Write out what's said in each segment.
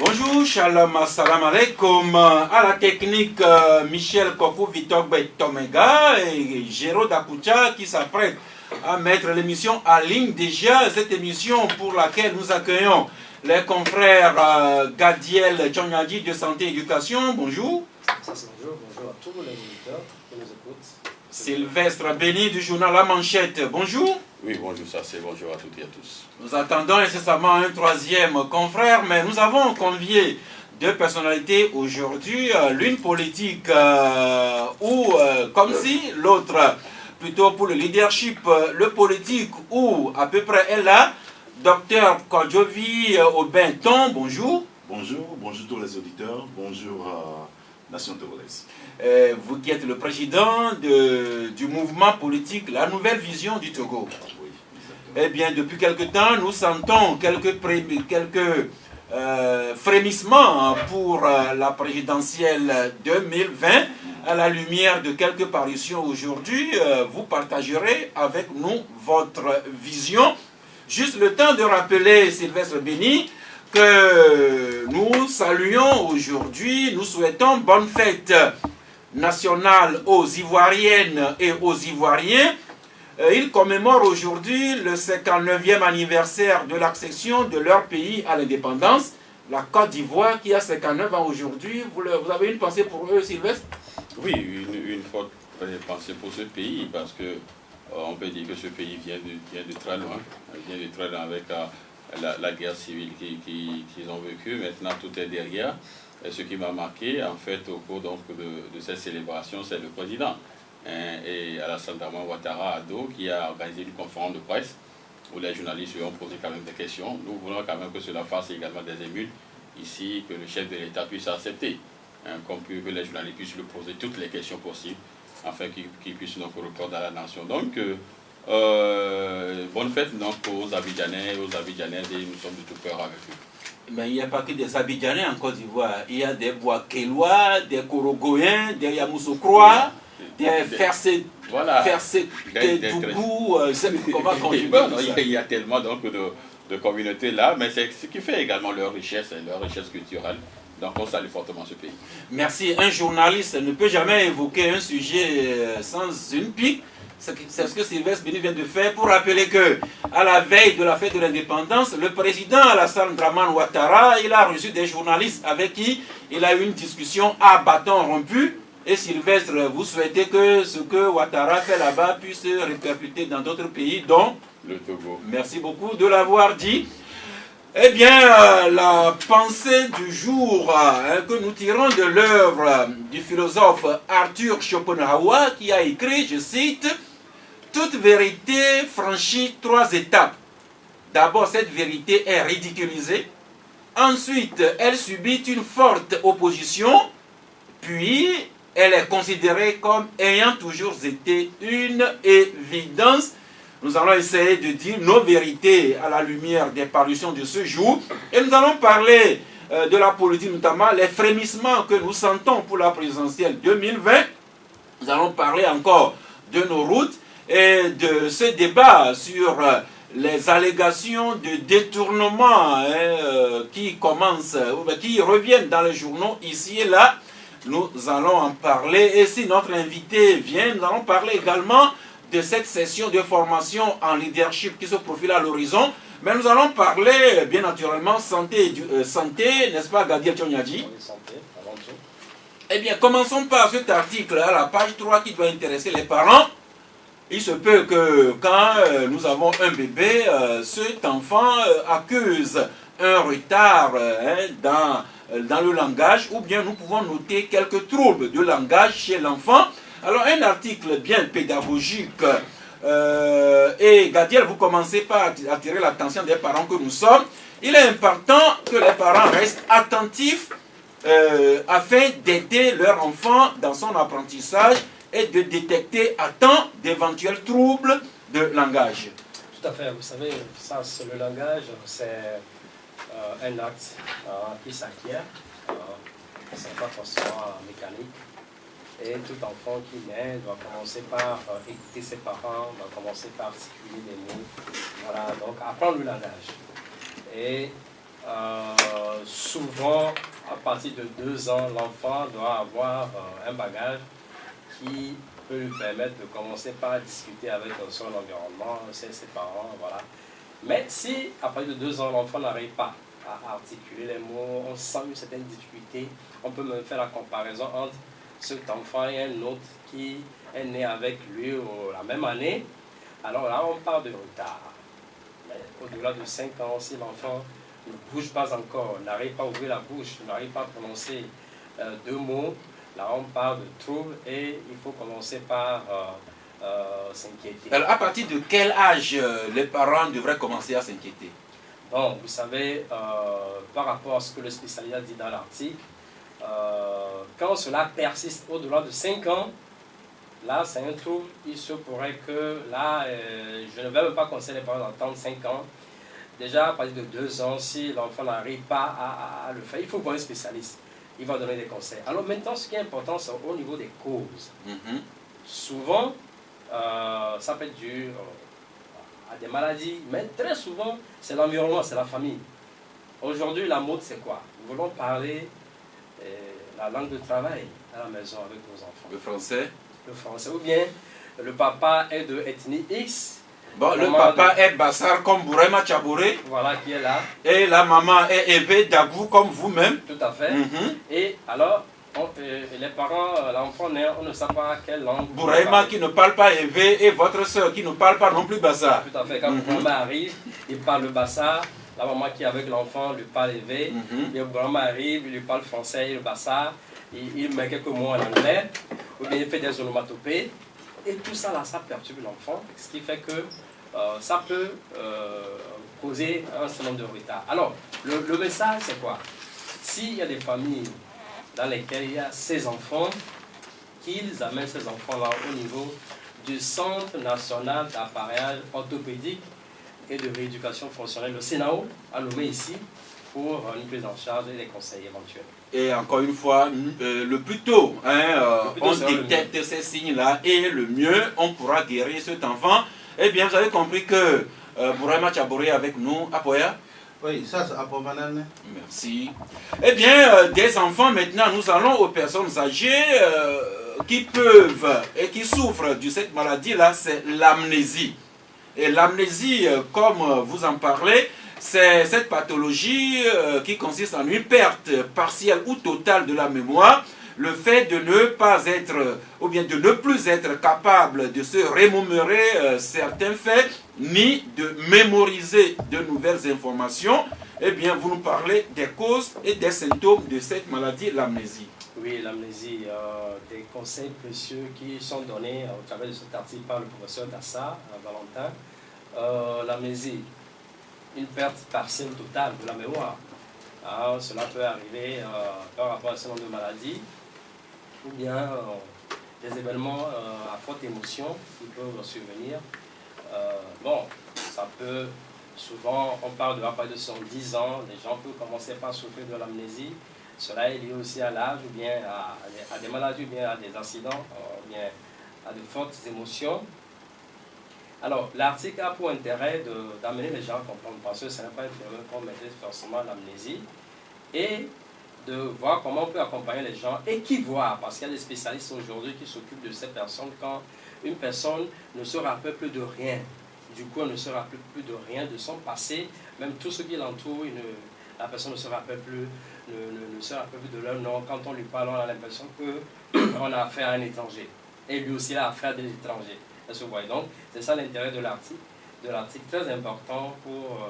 Bonjour, shalom, assalamu alaikum. À la technique, Michel Kokou Vitogbe Tomega et Géraud Dakucha qui s'apprête à mettre l'émission en ligne. Déjà, cette émission pour laquelle nous accueillons les confrères Gadiel Tchonyadi de Santé et Éducation. Bonjour. Bonjour à tous les auditeurs qui nous écoutent. Sylvestre Béni du journal La Manchette. Bonjour. Oui, bonjour, ça c'est bonjour à toutes et à tous. Nous attendons incessamment un troisième confrère, mais nous avons convié deux personnalités aujourd'hui, l'une politique comme si l'autre plutôt pour le leadership, le politique ou à peu près est là. Docteur Kodjovi Obenton, bonjour. Bonjour tous les auditeurs, bonjour Nation Togolaise. Vous qui êtes le président du mouvement politique La Nouvelle Vision du Togo. Oui, Eh bien, depuis quelque temps, nous sentons quelques frémissements pour la présidentielle 2020. À la lumière de quelques parutions aujourd'hui, vous partagerez avec nous votre vision. Juste le temps de rappeler, Sylvestre Béni, que nous saluons aujourd'hui, nous souhaitons bonne fête nationale aux Ivoiriennes et aux Ivoiriens. Ils commémorent aujourd'hui le 59e anniversaire de l'accession de leur pays à l'indépendance, la Côte d'Ivoire qui a 59 ans aujourd'hui. Vous avez une pensée pour eux, Sylvestre? Oui, une forte pensée pour ce pays, parce que on peut dire que ce pays vient de très loin, avec la guerre civile qu'ils ont vécue. Maintenant, tout est derrière. Et ce qui m'a marqué, en fait, au cours donc, de cette célébration, c'est le président. Et Alassane Ouattara Ado, qui a organisé une conférence de presse où les journalistes lui ont posé quand même des questions. Nous voulons quand même que cela fasse également des émules ici, que le chef de l'État puisse accepter, que les journalistes puissent lui poser toutes les questions possibles, afin qu'il puisse donc répondre à la nation. Donc, bonne fête donc, aux Abidjanais et aux Abidjanaises, et nous sommes de tout cœur avec eux. Mais il n'y a pas que des Abidjanais en Côte d'Ivoire. Il y a des Bois-Kélois, des Korogoyens, des Yamoussoukrois, des Fercé, voilà. Dougou, il y a tellement donc, de communautés là, mais c'est ce qui fait également leur richesse culturelle. Donc on salue fortement ce pays. Merci. Un journaliste ne peut jamais évoquer un sujet sans une pique. C'est ce que Sylvestre Béni vient de faire pour rappeler que, à la veille de la fête de l'indépendance, le président Alassane Ouattara, il a reçu des journalistes avec qui il a eu une discussion à bâton rompu. Et Sylvestre, vous souhaitez que ce que Ouattara fait là-bas puisse se répercuter dans d'autres pays, dont le Togo. Merci beaucoup de l'avoir dit. Eh bien, la pensée du jour que nous tirons de l'œuvre du philosophe Arthur Schopenhauer, qui a écrit, je cite, « Toute vérité franchit 3 étapes. D'abord, cette vérité est ridiculisée. Ensuite, elle subit une forte opposition. Puis, elle est considérée comme ayant toujours été une évidence. » Nous allons essayer de dire nos vérités à la lumière des parutions de ce jour. Et nous allons parler de la politique, notamment les frémissements que nous sentons pour la présidentielle 2020. Nous allons parler encore de nos routes et de ce débat sur les allégations de détournement qui reviennent dans les journaux ici et là. Nous allons en parler. Et si notre invité vient, nous allons parler également de cette session de formation en leadership qui se profile à l'horizon. Mais nous allons parler, bien naturellement, santé, n'est-ce pas, Gadiel Tchonyadi? Santé, avant tout. Eh bien, commençons par cet article à la page 3 qui doit intéresser les parents. Il se peut que quand nous avons un bébé, cet enfant accuse un retard dans le langage, ou bien nous pouvons noter quelques troubles de langage chez l'enfant. Alors, un article bien pédagogique, et Gadiel, vous commencez par attirer l'attention des parents que nous sommes. Il est important que les parents restent attentifs afin d'aider leur enfant dans son apprentissage et de détecter à temps d'éventuels troubles de langage. Tout à fait, vous savez, ça, le langage, c'est un acte qui s'acquiert, c'est pas forcément mécanique. Et tout enfant qui naît doit commencer par écouter ses parents, doit commencer par articuler des mots. Voilà, donc apprendre le langage. Et souvent, à partir de 2 ans, l'enfant doit avoir un bagage qui peut lui permettre de commencer par discuter avec son environnement, ses parents, voilà. Mais si, à partir de 2 ans, l'enfant n'arrive pas à articuler les mots, on sent une certaine difficulté, on peut même faire la comparaison entre cet enfant et un autre qui est né avec lui la même année, alors là, on parle de retard. Mais au-delà de 5 ans, si l'enfant ne bouge pas encore, n'arrive pas à ouvrir la bouche, n'arrive pas à prononcer 2 mots, là on parle de trouble et il faut commencer par s'inquiéter. Alors, à partir de quel âge les parents devraient commencer à s'inquiéter? Bon, vous savez, par rapport à ce que le spécialiste a dit dans l'article, quand cela persiste au-delà de 5 ans, là c'est un trouble, il se pourrait que là, je ne vais même pas conseiller les parents d'attendre 5 ans. Déjà, à partir de 2 ans, si l'enfant n'arrive pas à le faire, il faut voir un spécialiste. Il va donner des conseils. Alors maintenant, ce qui est important, c'est au niveau des causes. Souvent, ça peut être dû à des maladies, mais très souvent, c'est l'environnement, c'est la famille. Aujourd'hui, la mode, c'est quoi? Nous voulons parler la langue de travail à la maison avec nos enfants. Le français? Le français. Ou bien, le papa est de ethnie X. Bon, le papa est Bassar comme Bourema Tchabouré. Voilà, qui est là. Et la maman est Eve Dagou comme vous-même. Tout à fait. Et alors, les parents, l'enfant naît, on ne sait pas quelle langue. Bourema qui ne parle pas Eve et votre soeur qui ne parle pas non plus Bassar. Tout à fait. Quand Bourema arrive, il parle le Bassar. La maman qui est avec l'enfant lui parle Eve. Et Bourema arrive, il lui parle français et le Bassar. Il met quelques mots en anglais. Ou bien il fait des onomatopées. Et tout ça, là, ça perturbe l'enfant. Ce qui fait que ça peut causer un certain nombre de retards. Alors, le message, c'est quoi? S'il y a des familles dans lesquelles il y a ces enfants, qu'ils amènent ces enfants-là au niveau du Centre national d'appareillage orthopédique et de rééducation fonctionnelle, le CNAO, à nommer ici, pour une prise en charge et des conseils éventuels. Et encore une fois, le plus tôt, on détecte ces signes-là et le mieux, on pourra guérir cet enfant. Eh bien, vous avez compris que Bourema Tchabouré avec nous, Apoya? Oui, ça c'est Apomanane. Merci. Eh bien, des enfants, maintenant, nous allons aux personnes âgées qui peuvent et qui souffrent de cette maladie-là, c'est l'amnésie. Et l'amnésie, comme vous en parlez, c'est cette pathologie qui consiste en une perte partielle ou totale de la mémoire, le fait de ne pas être, ou bien de ne plus être capable de se remémorer certains faits, ni de mémoriser de nouvelles informations. Eh bien, vous nous parlez des causes et des symptômes de cette maladie, l'amnésie. Oui, l'amnésie, des conseils précieux qui sont donnés au travers de cet article par le professeur Dassa, Valentin. L'amnésie, une perte partielle totale de la mémoire. Alors, cela peut arriver par rapport à ce nombre de maladies ou bien des événements à forte émotion qui peuvent survenir. Bon, ça peut, souvent, on parle de à partir de 70 ans, les gens peuvent commencer par souffrir de l'amnésie. Cela est lié aussi à l'âge ou bien à des maladies ou bien à des accidents ou bien à de fortes émotions. Alors, l'article a pour intérêt d'amener les gens à comprendre, parce que ce n'est pas un phénomène qu'on maîtrise forcément l'amnésie, et de voir comment on peut accompagner les gens et qui voient, parce qu'il y a des spécialistes aujourd'hui qui s'occupent de ces personnes quand une personne ne se rappelle plus de rien. Du coup, elle ne se rappelle plus de rien de son passé, même tout ce qui l'entoure, la personne ne se rappelle plus, ne se rappelle plus de leur nom. Quand on lui parle, on a l'impression qu'on a affaire à un étranger. Et lui aussi a affaire à des étrangers. Donc, c'est ça l'intérêt de l'article, très important pour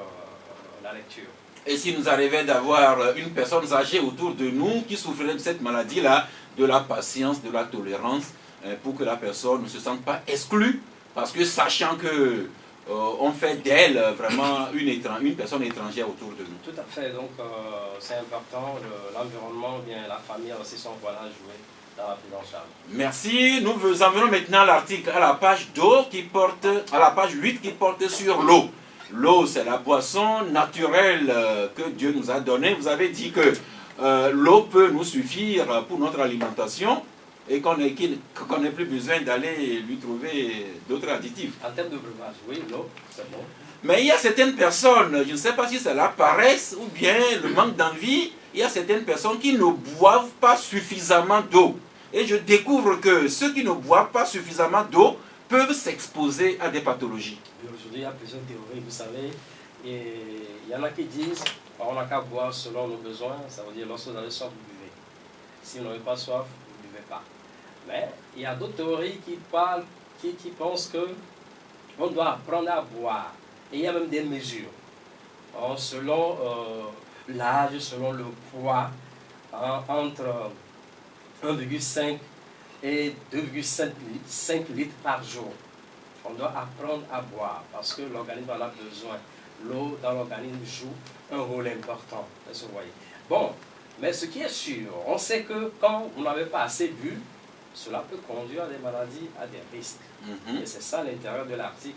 la lecture. Et si nous arrivait d'avoir une personne âgée autour de nous qui souffrait de cette maladie-là, de la patience, de la tolérance, pour que la personne ne se sente pas exclue, parce que sachant que on fait d'elle vraiment une personne étrangère autour de nous. Tout à fait, donc c'est important, l'environnement, bien la famille a aussi son rôle à jouer dans la prise en charge. Merci, nous en venons maintenant à l'article, à la page 2 qui porte, à la page 8 qui porte sur l'eau. L'eau, c'est la boisson naturelle que Dieu nous a donnée. Vous avez dit que l'eau peut nous suffire pour notre alimentation. et qu'on n'ait plus besoin d'aller lui trouver d'autres additifs. En termes de breuvage, oui, l'eau, c'est bon. Mais il y a certaines personnes, je ne sais pas si c'est la paresse ou bien le manque d'envie, il y a certaines personnes qui ne boivent pas suffisamment d'eau. Et je découvre que ceux qui ne boivent pas suffisamment d'eau peuvent s'exposer à des pathologies. Aujourd'hui, il y a plusieurs théories, vous savez. Et il y en a qui disent on n'a qu'à boire selon nos besoins, ça veut dire lorsque vous avez soif, vous buvez. Si vous n'avez pas soif, vous ne buvez pas. Mais il y a d'autres théories qui parlent, qui pensent qu'on doit apprendre à boire. Et il y a même des mesures. Selon l'âge, selon le poids, entre 1,5 et 2,5 litres par jour. On doit apprendre à boire parce que l'organisme en a besoin. L'eau dans l'organisme joue un rôle important. Vous voyez. Bon, mais ce qui est sûr, on sait que quand vous n'avez pas assez bu, cela peut conduire à des maladies, à des risques. Et c'est ça l'intérêt de l'article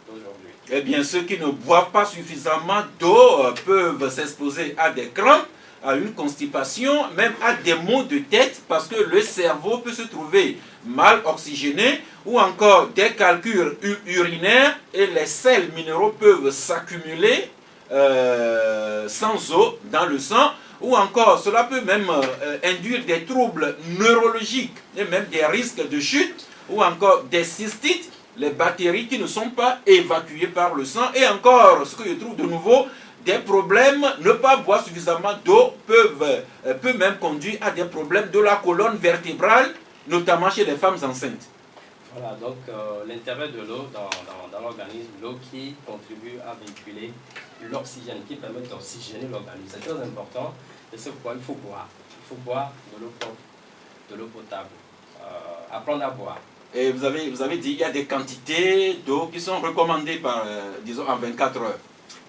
d'aujourd'hui. Eh bien, ceux qui ne boivent pas suffisamment d'eau peuvent s'exposer à des crampes, à une constipation, même à des maux de tête, parce que le cerveau peut se trouver mal oxygéné, ou encore des calculs urinaires, et les sels minéraux peuvent s'accumuler sans eau dans le sang, ou encore cela peut même induire des troubles neurologiques, et même des risques de chute, ou encore des cystites, les bactéries qui ne sont pas évacuées par le sang, et encore, ce que je trouve de nouveau, des problèmes, ne pas boire suffisamment d'eau peut même conduire à des problèmes de la colonne vertébrale, notamment chez les femmes enceintes. Voilà, donc l'intérêt de l'eau dans l'organisme, l'eau qui contribue à véhiculer l'oxygène, qui permet d'oxygéner l'organisme. C'est très important, et c'est pourquoi il faut boire. Il faut boire de l'eau propre, de l'eau potable. Apprendre à boire. Et vous avez dit qu'il y a des quantités d'eau qui sont recommandées par, disons, en 24 heures.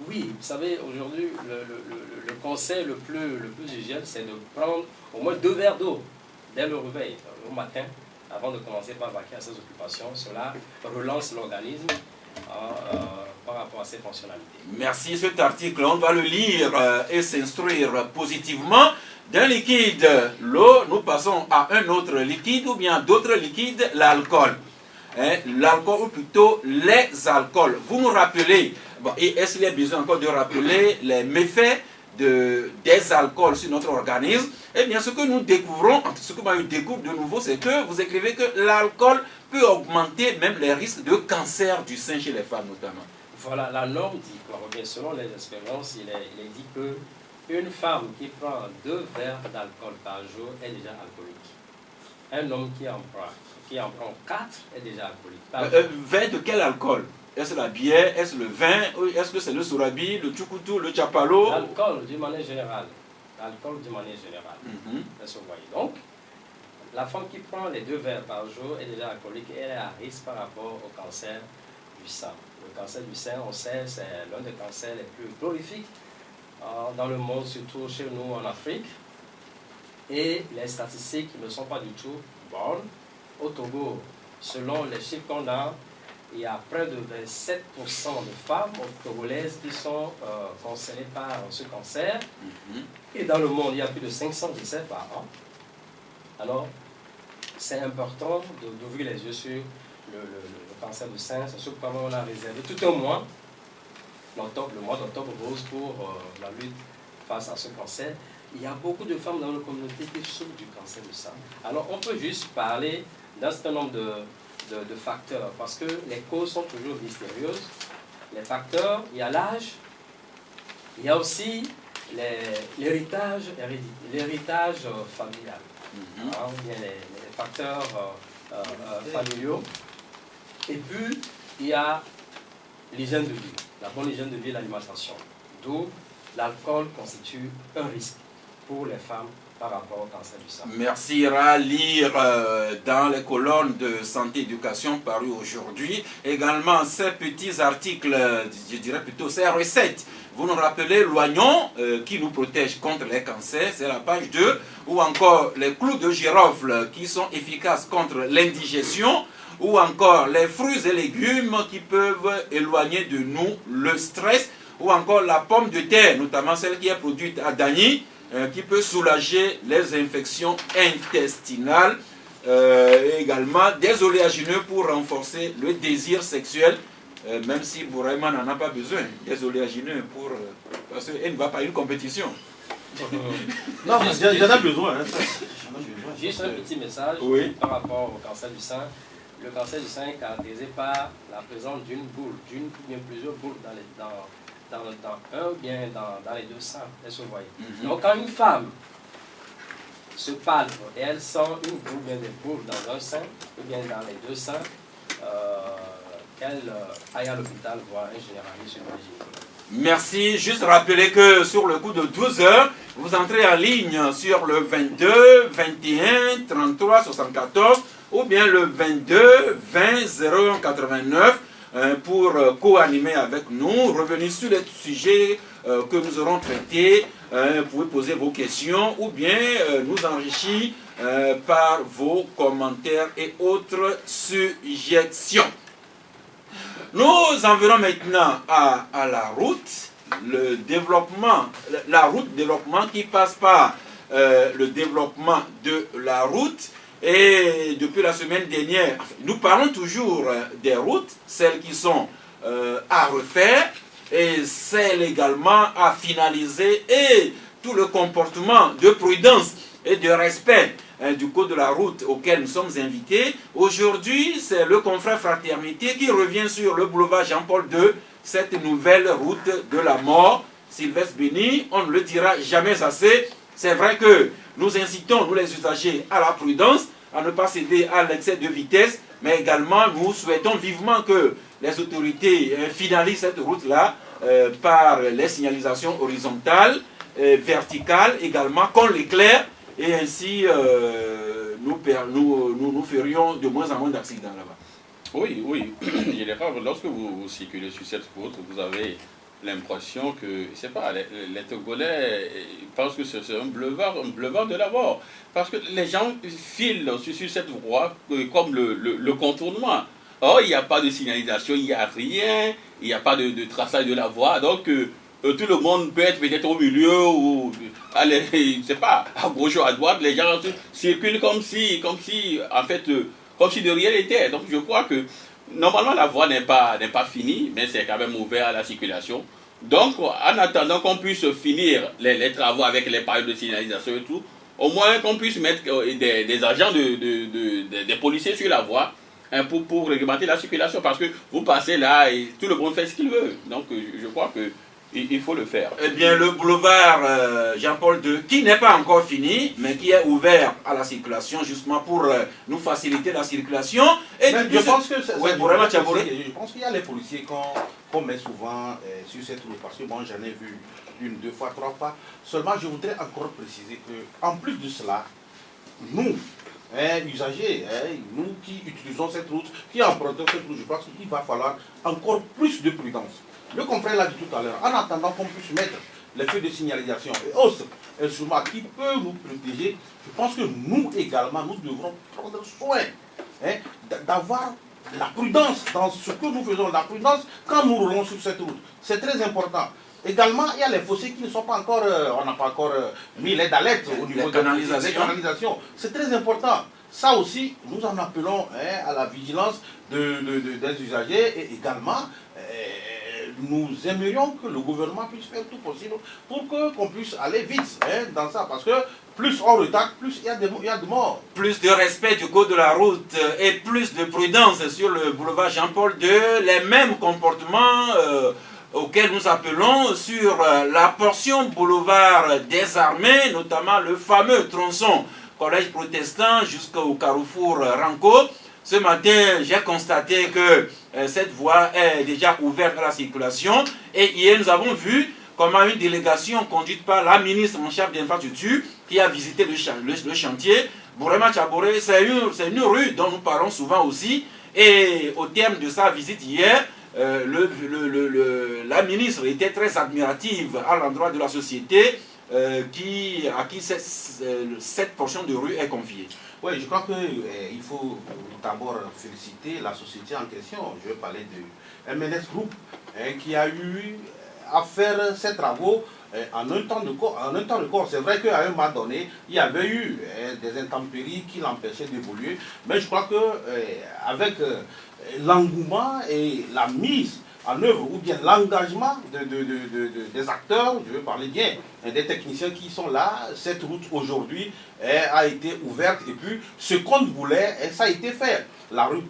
Oui, vous savez, aujourd'hui, le conseil le plus usuel, c'est de prendre au moins 2 verres d'eau dès le réveil, au matin, avant de commencer par vaquer à ses occupations. Cela relance l'organisme par rapport à ses fonctionnalités. Merci. Cet article, on doit le lire et s'instruire positivement. D'un liquide, l'eau, nous passons à un autre liquide, ou bien d'autres liquides, l'alcool. L'alcool, ou plutôt les alcools. Vous nous rappelez, bon, et est-ce qu'il y a besoin encore de rappeler les méfaits des alcools sur notre organisme? Eh bien, ce que nous découvrons, ce que moi je découvre de nouveau, c'est que vous écrivez que l'alcool peut augmenter même les risques de cancer du sein chez les femmes notamment. Voilà, la norme dit quoi? Bien, selon les expériences, il est dit que une femme qui prend 2 verres d'alcool par jour est déjà alcoolique. Un homme qui en prend 4 est déjà alcoolique. Verre de quel alcool? Est-ce la bière? Est-ce le vin? Est-ce que c'est le sorabi, le tchukutu, le chapalo? L'alcool d'une manière générale. L'alcool d'une manière générale. Vous voyez. Donc, la femme qui prend les 2 verres par jour est déjà alcoolique et elle est à risque par rapport au cancer du sein. Le cancer du sein, on sait, c'est l'un des cancers les plus prolifiques dans le monde, surtout chez nous en Afrique. Et les statistiques ne sont pas du tout bonnes. Au Togo, selon les chiffres qu'on a, il y a près de 27% de femmes togolaises qui sont concernées par ce cancer. Et dans le monde, il y a plus de 500 décès par an. Alors, c'est important d'ouvrir les yeux sur le cancer du sein. C'est ce pourquoi on a réservé tout un mois, le mois d'octobre rose, pour la lutte face à ce cancer. Il y a beaucoup de femmes dans la communauté qui souffrent du cancer du sein. Alors, on peut juste parler d'un certain nombre de facteurs, parce que les causes sont toujours mystérieuses. Les facteurs, il y a l'âge, il y a aussi l'héritage familial, bien les facteurs familiaux. Et puis, il y a l'hygiène de vie, la bonne hygiène de vie et l'alimentation, d'où l'alcool constitue un risque pour les femmes par rapport au cancer du sein. Merci. À lire dans les colonnes de Santé Éducation parues aujourd'hui également ces petits articles, je dirais plutôt ces recettes. Vous nous rappelez l'oignon qui nous protège contre les cancers, c'est la page 2, ou encore les clous de girofle qui sont efficaces contre l'indigestion, ou encore les fruits et légumes qui peuvent éloigner de nous le stress, ou encore la pomme de terre, notamment celle qui est produite à Dagny, qui peut soulager les infections intestinales. et également des oléagineux pour renforcer le désir sexuel, même si Bourema n'en a pas besoin, des oléagineux pour, parce qu'elle ne va pas à une compétition. Non, il y en a besoin. Hein. Juste un petit message par rapport au cancer du sein. Le cancer du sein est caractérisé par la présence d'une boule, d'une ou bien plusieurs boules dans un ou bien dans les deux seins. Est-ce que vous voyez? Donc quand une femme se palpe et elle sent une boule, bien des boules dans un sein ou bien dans les deux seins, qu'elle aille à l'hôpital voir un généraliste sur le gynécologue. Merci. Juste rappeler que sur le coup de 12 heures, vous entrez en ligne sur le 22 21 33 74 ou bien le 22 20 01 89 pour co-animer avec nous, revenir sur les sujets que nous aurons traités. Vous pouvez poser vos questions ou bien nous enrichir par vos commentaires et autres suggestions. Nous en venons maintenant à la route, le développement, la route développement qui passe par le développement de la route. Et depuis la semaine dernière, nous parlons toujours des routes, celles qui sont à refaire et celles également à finaliser et tout le comportement de prudence et de respect du code de la route auquel nous sommes invités. Aujourd'hui, c'est le confrère Fraternité qui revient sur le boulevard Jean-Paul II, cette nouvelle route de la mort. Sylvestre Béni, on ne le dira jamais assez. C'est vrai que nous incitons, nous les usagers, à la prudence, à ne pas céder à l'excès de vitesse, mais également nous souhaitons vivement que les autorités finalisent cette route-là par les signalisations horizontales, verticales également, qu'on l'éclaire, et ainsi nous ferions de moins en moins d'accidents là-bas. Oui, oui. Il est rare, lorsque vous circulez sur cette route, vous avez l'impression que, je sais pas, les Togolais pensent que c'est un boulevard de la mort. Parce que les gens filent sur cette voie comme le contournement. Or, il n'y a pas de signalisation, il n'y a rien, il n'y a pas de traçage de la voie. Donc, tout le monde peut être peut-être au milieu ou, allez, je sais pas, à gauche ou à droite. Les gens circulent comme si en fait, comme si de rien n'était. Donc, je crois que normalement, la voie n'est pas finie, mais c'est quand même ouvert à la circulation. Donc, en attendant qu'on puisse finir les travaux avec les panneaux de signalisation et tout, au moins qu'on puisse mettre des agents, des policiers sur la voie pour réglementer la circulation. Parce que vous passez là et tout le monde fait ce qu'il veut. Donc, je crois que il faut le faire. Eh bien, le boulevard Jean-Paul II, qui n'est pas encore fini, mais qui est ouvert à la circulation, justement pour nous faciliter la circulation. Et je pense que je pense qu'il y a les policiers qu'on met souvent sur cette route, parce que moi j'en ai vu une, deux fois, trois fois. Seulement, je voudrais encore préciser que, en plus de cela, nous, usagers, nous qui utilisons cette route, qui empruntons cette route, je pense qu'il va falloir encore plus de prudence. Le confrère l'a dit tout à l'heure, en attendant qu'on puisse mettre les feux de signalisation et autres instruments qui peuvent nous protéger, je pense que nous également, nous devrons prendre soin d'avoir la prudence dans ce que nous faisons, la prudence quand nous roulons sur cette route. C'est très important. Également, il y a les fossés qui ne sont pas encore, on n'a pas encore mis l'aide d'alerte au niveau des canalisations. C'est très important. Ça aussi, nous en appelons à la vigilance des usagers et également, nous aimerions que le gouvernement puisse faire tout possible pour qu'on puisse aller vite dans ça. Parce que plus on retarde, plus il y a de morts. Plus de respect du code de la route et plus de prudence sur le boulevard Jean-Paul II, les mêmes comportements auxquels nous appelons sur la portion boulevard des armées, notamment le fameux tronçon collège protestant jusqu'au carrefour Ranco. Ce matin, j'ai constaté que cette voie est déjà ouverte à la circulation. Et hier, nous avons vu comment une délégation conduite par la ministre en charge d'infrastructure qui a visité le chantier, Bourema Tchaboré, c'est une rue dont nous parlons souvent aussi. Et au terme de sa visite hier, la ministre était très admirative à l'endroit de la société à qui cette portion de rue est confiée. Oui, je crois qu'il faut d'abord féliciter la société en question. Je vais parler de MNS Group qui a eu à faire ces travaux en un temps record. C'est vrai qu'à un moment donné, il y avait eu des intempéries qui l'empêchaient d'évoluer, mais je crois que avec l'engouement et la mise en œuvre, ou bien l'engagement des acteurs, je veux parler bien, des techniciens qui sont là, cette route aujourd'hui a été ouverte, et puis ce qu'on voulait, ça a été fait. La rue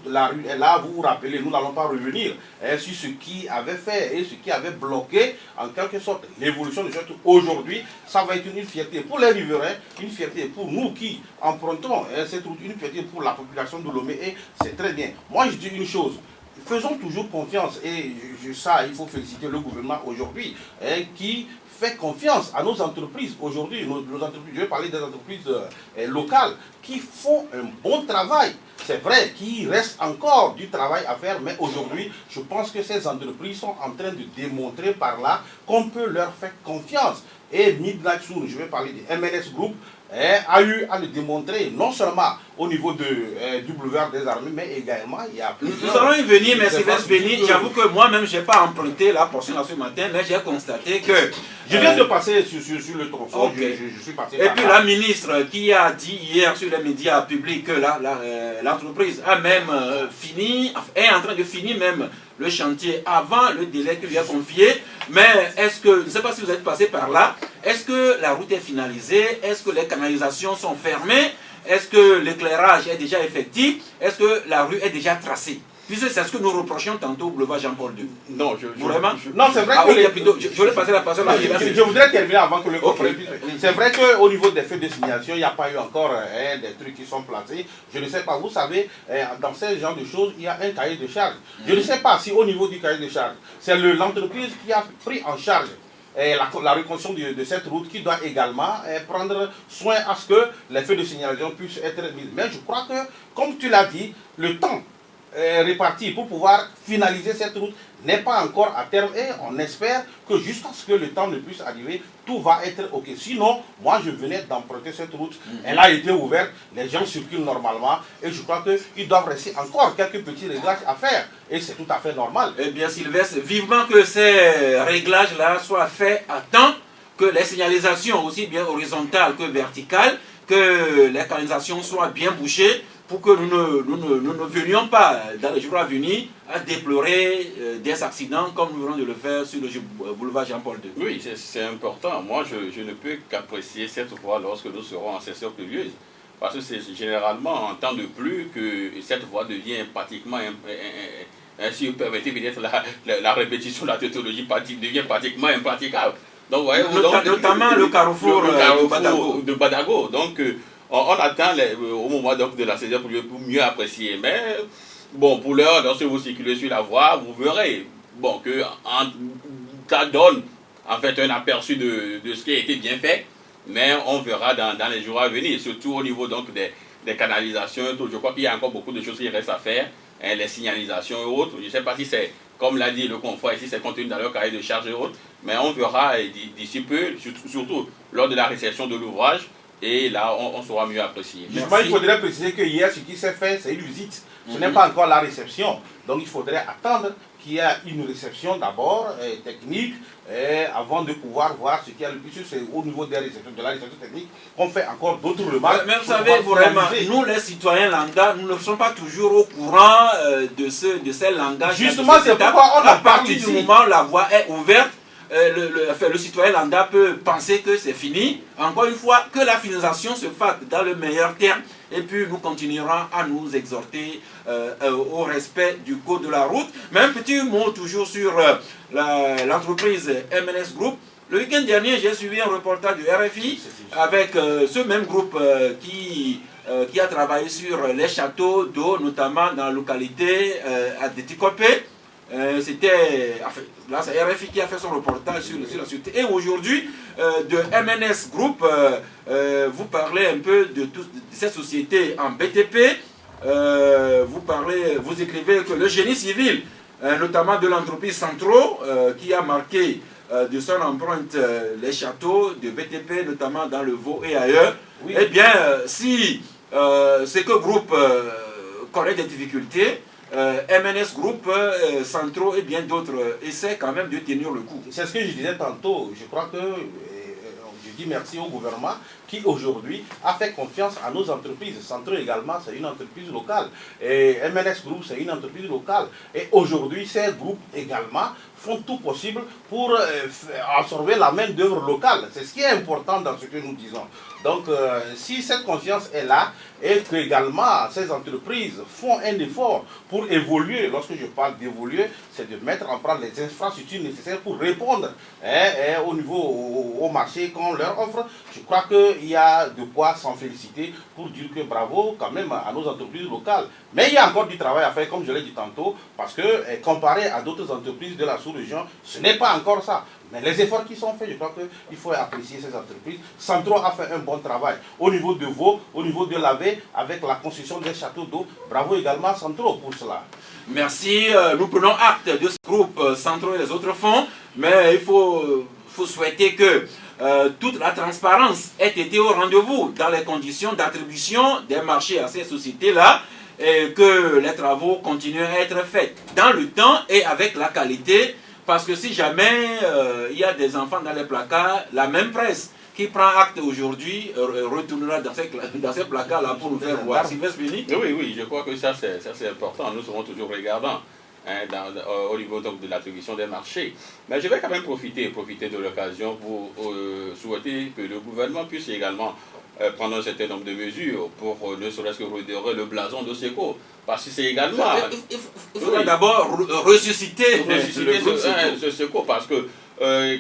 est là, vous vous rappelez, nous n'allons pas revenir sur ce qui avait fait et ce qui avait bloqué en quelque sorte l'évolution de cette route. Aujourd'hui, ça va être une fierté pour les riverains, une fierté pour nous qui empruntons cette route, une fierté pour la population de Lomé, et c'est très bien. Moi je dis une chose, faisons toujours confiance, et ça il faut féliciter le gouvernement aujourd'hui qui fait confiance à nos entreprises aujourd'hui, nos entreprises, je vais parler des entreprises locales qui font un bon travail. C'est vrai qu'il reste encore du travail à faire, mais aujourd'hui, je pense que ces entreprises sont en train de démontrer par là qu'on peut leur faire confiance. Et Midnight Sun, je vais parler du MNS Group, a eu à le démontrer, non seulement au niveau du boulevard des Armées, mais également il y a Nous allons y venir, mais Sylvestre Béni, j'avoue que moi-même, je n'ai pas emprunté la portion là ce matin, mais j'ai constaté que... Je viens de passer sur le tronçon, okay. je suis passé Et par puis là. la ministre qui a dit hier sur les médias publics que l'entreprise a même est en train de finir même le chantier avant le délai que lui a confié. Mais est-ce que, je ne sais pas si vous êtes passé par là, est-ce que la route est finalisée? Est-ce que les canalisations sont fermées? Est-ce que l'éclairage est déjà effectif? Est-ce que la rue est déjà tracée? Puisque c'est ce que nous reprochions tantôt au boulevard Jean-Paul II. Non, Vraiment? Non, c'est vrai que... Je voulais passer la parole à Je voudrais terminer avant que le Okay. C'est vrai qu'au niveau des feux de signalisation, il n'y a pas eu encore des trucs qui sont placés. Je ne sais pas, vous savez, dans ce genre de choses, il y a un cahier de charge. Je ne sais pas si au niveau du cahier de charge, c'est l'entreprise qui a pris en charge la reconstruction de cette route, qui doit également prendre soin à ce que les feux de signalisation puissent être mis. Mais je crois que, comme tu l'as dit, le temps réparti pour pouvoir finaliser cette route n'est pas encore à terme, et on espère que jusqu'à ce que le temps ne puisse arriver, tout va être ok. Sinon, moi je venais d'emprunter cette route, elle a été ouverte, les gens circulent normalement, et je crois qu'ils doivent rester encore quelques petits réglages à faire, et c'est tout à fait normal. Eh bien Sylvestre, vivement que ces réglages-là soient faits à temps, que les signalisations aussi bien horizontales que verticales, que les canalisations soient bien bouchées, pour que nous ne venions pas dans les jours à venir à déplorer des accidents comme nous venons de le faire sur le boulevard Jean-Paul II. Oui, c'est important. Moi, je ne peux qu'apprécier cette voie lorsque nous serons en session pluvieuse. Parce que c'est généralement en temps de pluie que cette voie devient pratiquement, si vous permettez peut-être la répétition de la tautologie, devient pratiquement impraticable. Donc, voyez, notamment le carrefour de Badago. Donc, on attend au moment donc, de la saison pour mieux apprécier. Mais, bon, pour l'heure, lorsque vous circulez sur la voie, vous verrez bon, que ça donne en fait un aperçu de ce qui a été bien fait. Mais on verra dans les jours à venir, surtout au niveau donc, des canalisations. Je crois qu'il y a encore beaucoup de choses qui restent à faire, hein, les signalisations et autres. Je ne sais pas si c'est, comme l'a dit le confrère ici, c'est contenu dans leur cahier de charge et autres. Mais on verra d'ici peu, surtout lors de la réception de l'ouvrage. Et là, on saura mieux apprécier. Justement, il faudrait préciser que hier, ce qui s'est fait, c'est une visite. Ce n'est pas encore la réception. Donc, il faudrait attendre qu'il y ait une réception d'abord, technique, avant de pouvoir voir ce qu'il y a le plus. C'est au niveau de la réception technique qu'on fait encore d'autres remarques. Mais vous savez, vraiment, nous les citoyens lambda, nous ne sommes pas toujours au courant de ces langages. Justement, c'est pourquoi on a parlé du moment où la voie est ouverte, le citoyen lambda peut penser que c'est fini. Encore une fois, que la finalisation se fasse dans le meilleur terme, et puis nous continuerons à nous exhorter au respect du code de la route. Mais un petit mot toujours sur l'entreprise MNS Group. Le week-end dernier, j'ai suivi un reportage du RFI avec ce même groupe qui a travaillé sur les châteaux d'eau, notamment dans la localité à Déticopé. Là, c'est RFI qui a fait son reportage sur la sûreté. Et aujourd'hui, de MNS Group, vous parlez un peu de cette société en BTP. Vous écrivez que le génie civil, notamment de l'entreprise Centro, qui a marqué de son empreinte les châteaux de BTP, notamment dans le Vaud et ailleurs, eh bien, si ce que groupe connaît des difficultés, MNS Group, Centro et bien d'autres essaient quand même de tenir le coup. C'est ce que je disais tantôt. Je crois que je dis merci au gouvernement qui aujourd'hui a fait confiance à nos entreprises. Centro également, c'est une entreprise locale. Et MNS Group, c'est une entreprise locale. Et aujourd'hui, ces groupes également font tout possible pour absorber la main d'œuvre locale. C'est ce qui est important dans ce que nous disons. Donc, si cette confiance est là, et que également ces entreprises font un effort pour évoluer, lorsque je parle d'évoluer, c'est de mettre en place les infrastructures nécessaires pour répondre au niveau, au marché qu'on leur offre. Je crois qu'il y a de quoi s'en féliciter pour dire que bravo quand même à nos entreprises locales. Mais il y a encore du travail à faire, comme je l'ai dit tantôt, parce que comparé à d'autres entreprises de la sous-région, ce n'est pas encore ça. Mais les efforts qui sont faits, je crois qu'il faut apprécier ces entreprises. Centro a fait un bon travail au niveau de Vaud, au niveau de Lavé, avec la construction des châteaux d'eau. Bravo également Centro pour cela. Merci. Nous prenons acte de ce groupe Centro et les autres fonds, mais il faut souhaiter que toute la transparence ait été au rendez-vous dans les conditions d'attribution des marchés à ces sociétés-là, et que les travaux continuent à être faits dans le temps et avec la qualité. Parce que si jamais il y a des enfants dans les placards, la même presse qui prend acte aujourd'hui retournera dans ces placards-là pour nous faire voir. Sylvestre Béni. Oui, je crois que ça c'est important. Nous serons toujours regardants au niveau donc, de l'attribution des marchés. Mais je vais quand même profiter de l'occasion pour souhaiter que le gouvernement puisse également prendre un certain nombre de mesures pour ne serait-ce que redorer le blason de SECO. Parce que c'est également... Il faudra d'abord ressusciter ce SECO, parce que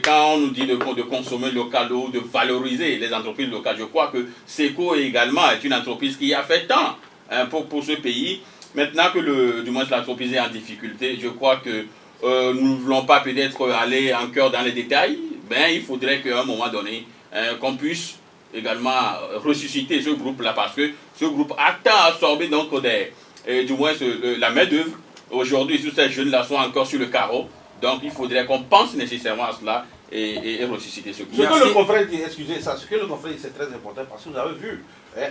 quand on nous dit de consommer local ou de valoriser les entreprises locales, je crois que SECO également est une entreprise qui a fait tant pour ce pays. Maintenant que du moins l'entreprise est en difficulté, je crois que nous ne voulons pas peut-être aller en cœur dans les détails, mais il faudrait qu'à un moment donné, qu'on puisse également ressusciter ce groupe-là, parce que ce groupe a tant absorbé donc du moins la main-d'œuvre. Aujourd'hui, tous ces jeunes-là sont encore sur le carreau, donc il faudrait qu'on pense nécessairement à cela et ressusciter ce groupe. Ce que le confrère dit, excusez ça, ce que le confrère dit, c'est très important, parce que vous avez vu,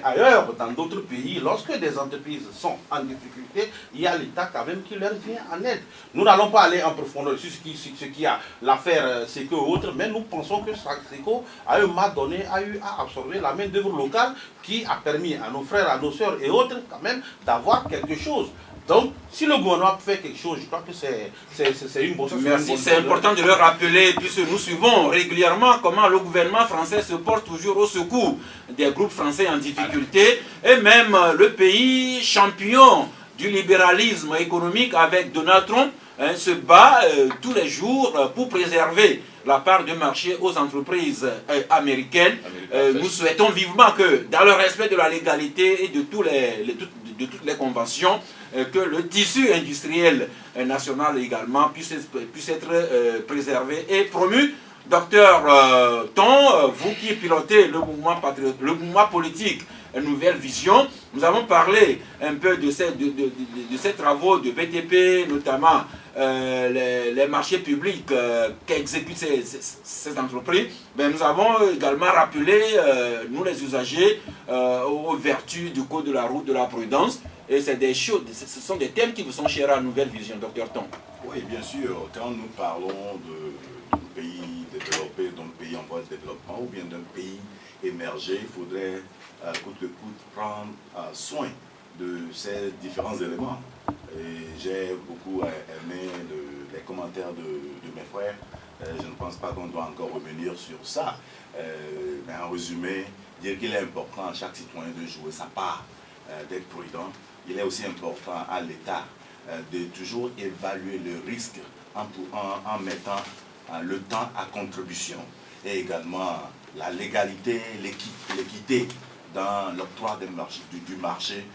ailleurs, dans d'autres pays, lorsque des entreprises sont en difficulté, il y a l'État quand même qui leur vient en aide. Nous n'allons pas aller en profondeur sur ce qui a l'affaire SECO ou autre, mais nous pensons que SECO, à un moment donné, a eu à absorber la main-d'œuvre locale qui a permis à nos frères, à nos sœurs et autres, quand même, d'avoir quelque chose. Donc, si le gouvernement fait quelque chose, je crois que c'est une bonne chose. Merci, c'est important de le rappeler, puisque nous suivons régulièrement comment le gouvernement français se porte toujours au secours des groupes français en difficulté, et même le pays champion du libéralisme économique avec Donald Trump se bat tous les jours pour préserver la part de marché aux entreprises américaines. Nous souhaitons vivement que, dans le respect de la légalité et de toutes les conventions, que le tissu industriel national également puisse être préservé et promu. Docteur Ton, vous qui pilotez le mouvement politique Nouvelle Vision, nous avons parlé un peu de ces travaux de BTP, notamment les marchés publics qu'exécutent ces entreprises. Mais nous avons également rappelé, nous les usagers, aux vertus du code de la route de la prudence. Et c'est des choses, ce sont des thèmes qui vous sont chers à Nouvelle Vision, Docteur Ton. Oui, bien sûr, quand nous parlons d'un pays développé, d'un pays en voie de développement ou bien d'un pays émergé, il faudrait coûte que coûte prendre soin de ces différents éléments. Et j'ai beaucoup aimé les commentaires de mes frères. Je ne pense pas qu'on doit encore revenir sur ça. Mais en résumé, dire qu'il est important à chaque citoyen de jouer sa part, d'être prudent. Il est aussi important à l'État de toujours évaluer le risque en mettant le temps à contribution et également la légalité, l'équité dans l'octroi du marché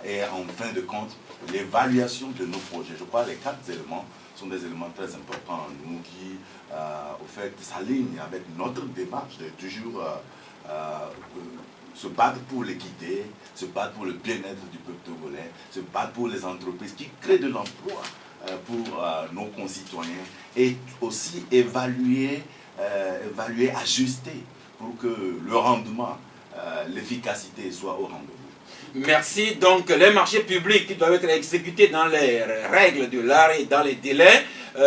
et en fin de compte l'évaluation de nos projets. Je crois que les 4 éléments sont des éléments très importants, nous qui au fait s'alignent avec notre démarche de toujours se battre pour l'équité, se battre pour le bien-être du peuple togolais, se battre pour les entreprises qui créent de l'emploi pour nos concitoyens et aussi évaluer, ajuster pour que le rendement, l'efficacité soit au rendez-vous. Merci. Donc, les marchés publics qui doivent être exécutés dans les règles de l'art et dans les délais,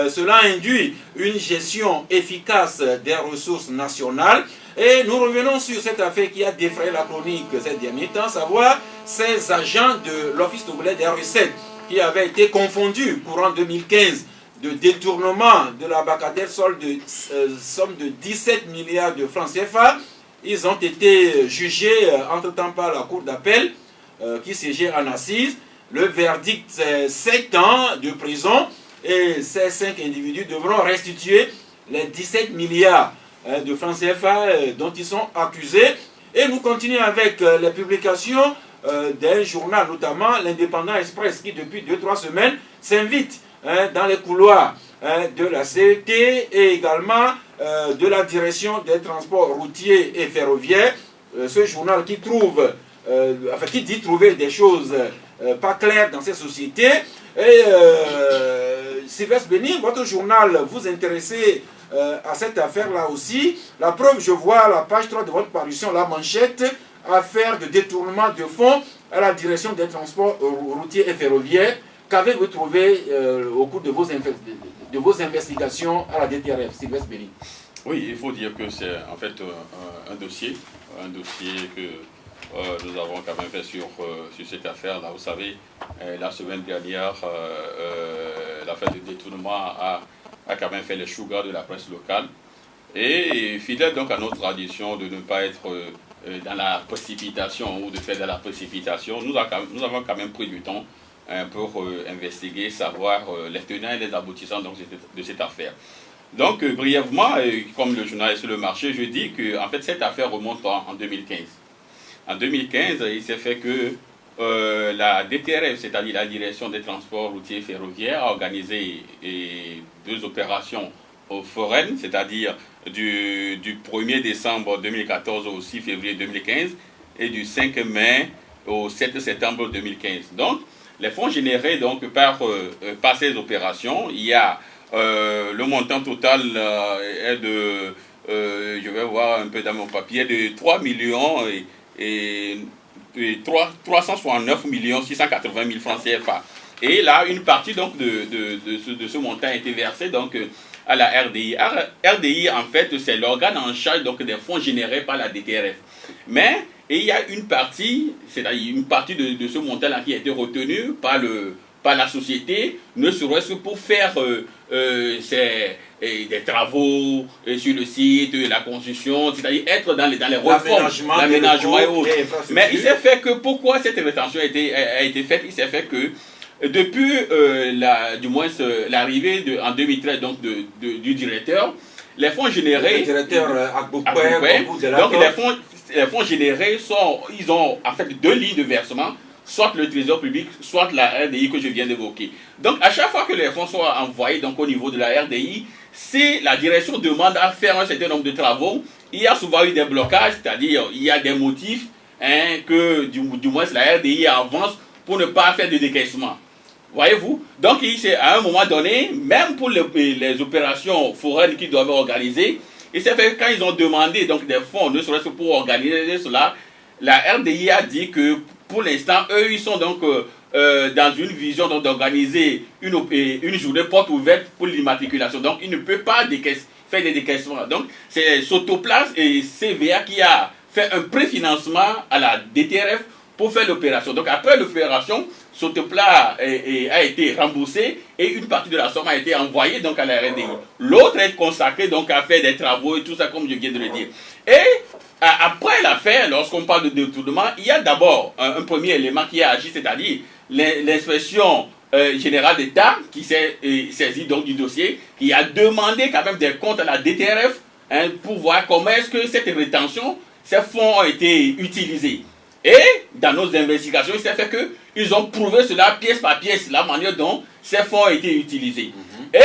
cela induit une gestion efficace des ressources nationales. Et nous revenons sur cette affaire qui a défrayé la chronique ces derniers temps, savoir ces agents de l'Office togolais des recettes qui avaient été confondus courant 2015 de détournement de la bagatelle somme de 17 milliards de francs CFA. Ils ont été jugés entre-temps par la Cour d'appel qui siégeait en assise. Le verdict, c'est 7 ans de prison et ces 5 individus devront restituer les 17 milliards de francs CFA dont ils sont accusés. Et nous continuons avec les publications d'un journal, notamment l'Indépendant Express, qui depuis 2-3 semaines s'invite dans les couloirs de la CET et également de la direction des transports routiers et ferroviaires. Ce journal qui trouve, qui dit trouver des choses pas claires dans ces sociétés. Et Sylvestre Béni, votre journal vous intéressez à cette affaire-là aussi. La preuve, je vois à la page 3 de votre parution, la manchette, affaire de détournement de fonds à la direction des transports routiers et ferroviaires. Qu'avez-vous trouvé au cours de vos investigations à la DTRF, Sylvestre Béni? Oui, il faut dire que c'est en fait un dossier que nous avons quand même fait sur cette affaire-là. Vous savez, la semaine dernière, l'affaire de détournement a quand même fait le sugar de la presse locale. Et fidèle donc à notre tradition de ne pas être dans la précipitation ou de faire de la précipitation, nous avons quand même pris du temps pour investiguer, savoir les tenants et les aboutissants donc, de cette affaire. Donc, brièvement, comme le journal est sur le marché, je dis que en fait, cette affaire remonte en 2015. En 2015, il s'est fait que la DTRF, c'est-à-dire la Direction des Transports Routiers et Ferroviaires, a organisé 2 opérations foraines, c'est-à-dire du 1er décembre 2014 au 6 février 2015 et du 5 mai au 7 septembre 2015. Donc, les fonds générés donc, par ces opérations, il y a le montant total est de, je vais voir un peu dans mon papier, de 3 millions et 369 680 000 francs CFA. Et là, une partie donc, de ce montant a été versée donc, à la RDI. RDI, en fait, c'est l'organe en charge donc, des fonds générés par la DTRF. Mais il y a une partie, c'est-à-dire une partie de ce montant-là qui a été retenue par la société, ne serait-ce pour faire des travaux sur le site, la construction, c'est-à-dire être dans les réformes, l'aménagement et autres. Mais il s'est fait que, pourquoi cette rétention a été faite? Il s'est fait que depuis l'arrivée en 2013 donc, du directeur, les fonds générés... Le directeur donc les fonds générés ils ont en fait 2 lignes de versement, soit le Trésor public, soit la RDI que je viens d'évoquer. Donc à chaque fois que les fonds sont envoyés donc, au niveau de la RDI, si la direction demande à faire un certain nombre de travaux, il y a souvent eu des blocages, c'est-à-dire il y a des motifs que du moins la RDI avance pour ne pas faire de décaissement. Voyez-vous? Donc à un moment donné, même pour les opérations foraines qu'ils doivent organiser, il s'est fait que quand ils ont demandé donc, des fonds, ne serait-ce pour organiser cela, la RDI a dit que pour l'instant, eux, ils sont donc dans une vision d'organiser une journée porte ouverte pour l'immatriculation. Donc, ils ne peuvent pas faire des décaissements. Donc, c'est Sotoplas et CVA qui a fait un préfinancement à la DTRF pour faire l'opération. Donc, après l'opération, Sotoplas a été remboursé et une partie de la somme a été envoyée donc, à la RDI. L'autre est consacré donc, à faire des travaux et tout ça, comme je viens de le dire. Et après l'affaire, lorsqu'on parle de détournement, il y a d'abord un premier élément qui a agi, c'est-à-dire l'inspection générale d'État qui s'est saisie donc du dossier, qui a demandé quand même des comptes à la DTRF pour voir comment est-ce que cette rétention, ces fonds ont été utilisés. Et dans nos investigations, il s'est fait qu'ils ont prouvé cela pièce par pièce, la manière dont ces fonds ont été utilisés. Et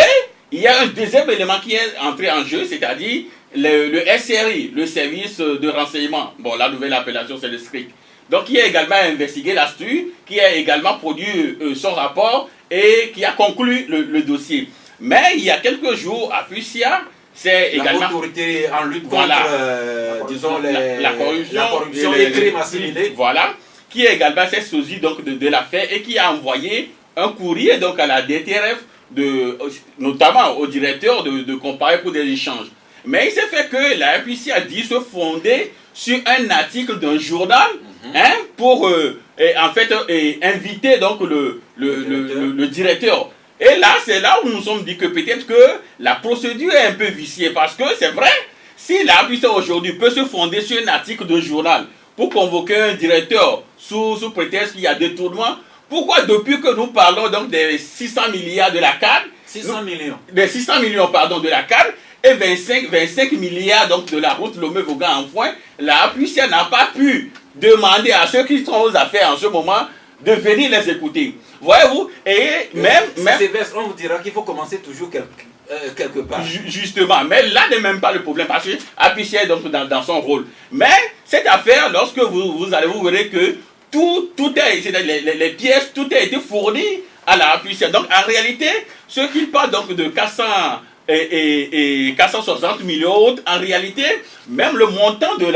il y a un deuxième élément qui est entré en jeu, c'est-à-dire le SRI, le service de renseignement. Bon, la nouvelle appellation, c'est le SRIC. Donc, qui a également investigué la STU, qui a également produit son rapport et qui a conclu le dossier. Mais il y a quelques jours, à Pucia, c'est également... l'autorité en lutte contre, disons, la corruption et les crimes assimilés. Voilà. qui également s'est saisi donc de l'affaire et qui a envoyé un courrier donc à la DTRF, notamment au directeur de comparer pour des échanges. Mais il s'est fait que la RPC a dit se fonder sur un article d'un journal pour en fait inviter donc le directeur. Et là, c'est là où nous nous sommes dit que peut-être que la procédure est un peu viciée, parce que c'est vrai, si la RPC aujourd'hui peut se fonder sur un article d'un journal pour convoquer un directeur sous prétexte qu'il y a détournement, pourquoi depuis que nous parlons donc des 600 milliards de la CAD, 600 millions. Des 600 millions pardon, de la CAD et 25 milliards donc de la route Lomé-Vaughan-Enfoin, la RPC n'a pas pu demander à ceux qui sont aux affaires en ce moment de venir les écouter. Voyez-vous, et même Sylvestre, on vous dira qu'il faut commencer toujours quelque part. Justement, mais là n'est même pas le problème, parce que RPC est donc dans son rôle. Mais cette affaire, lorsque vous verrez que tout les pièces, tout a été fourni à la RPC. Donc en réalité, ceux qui parlent donc de 460 millions, en réalité, même le montant de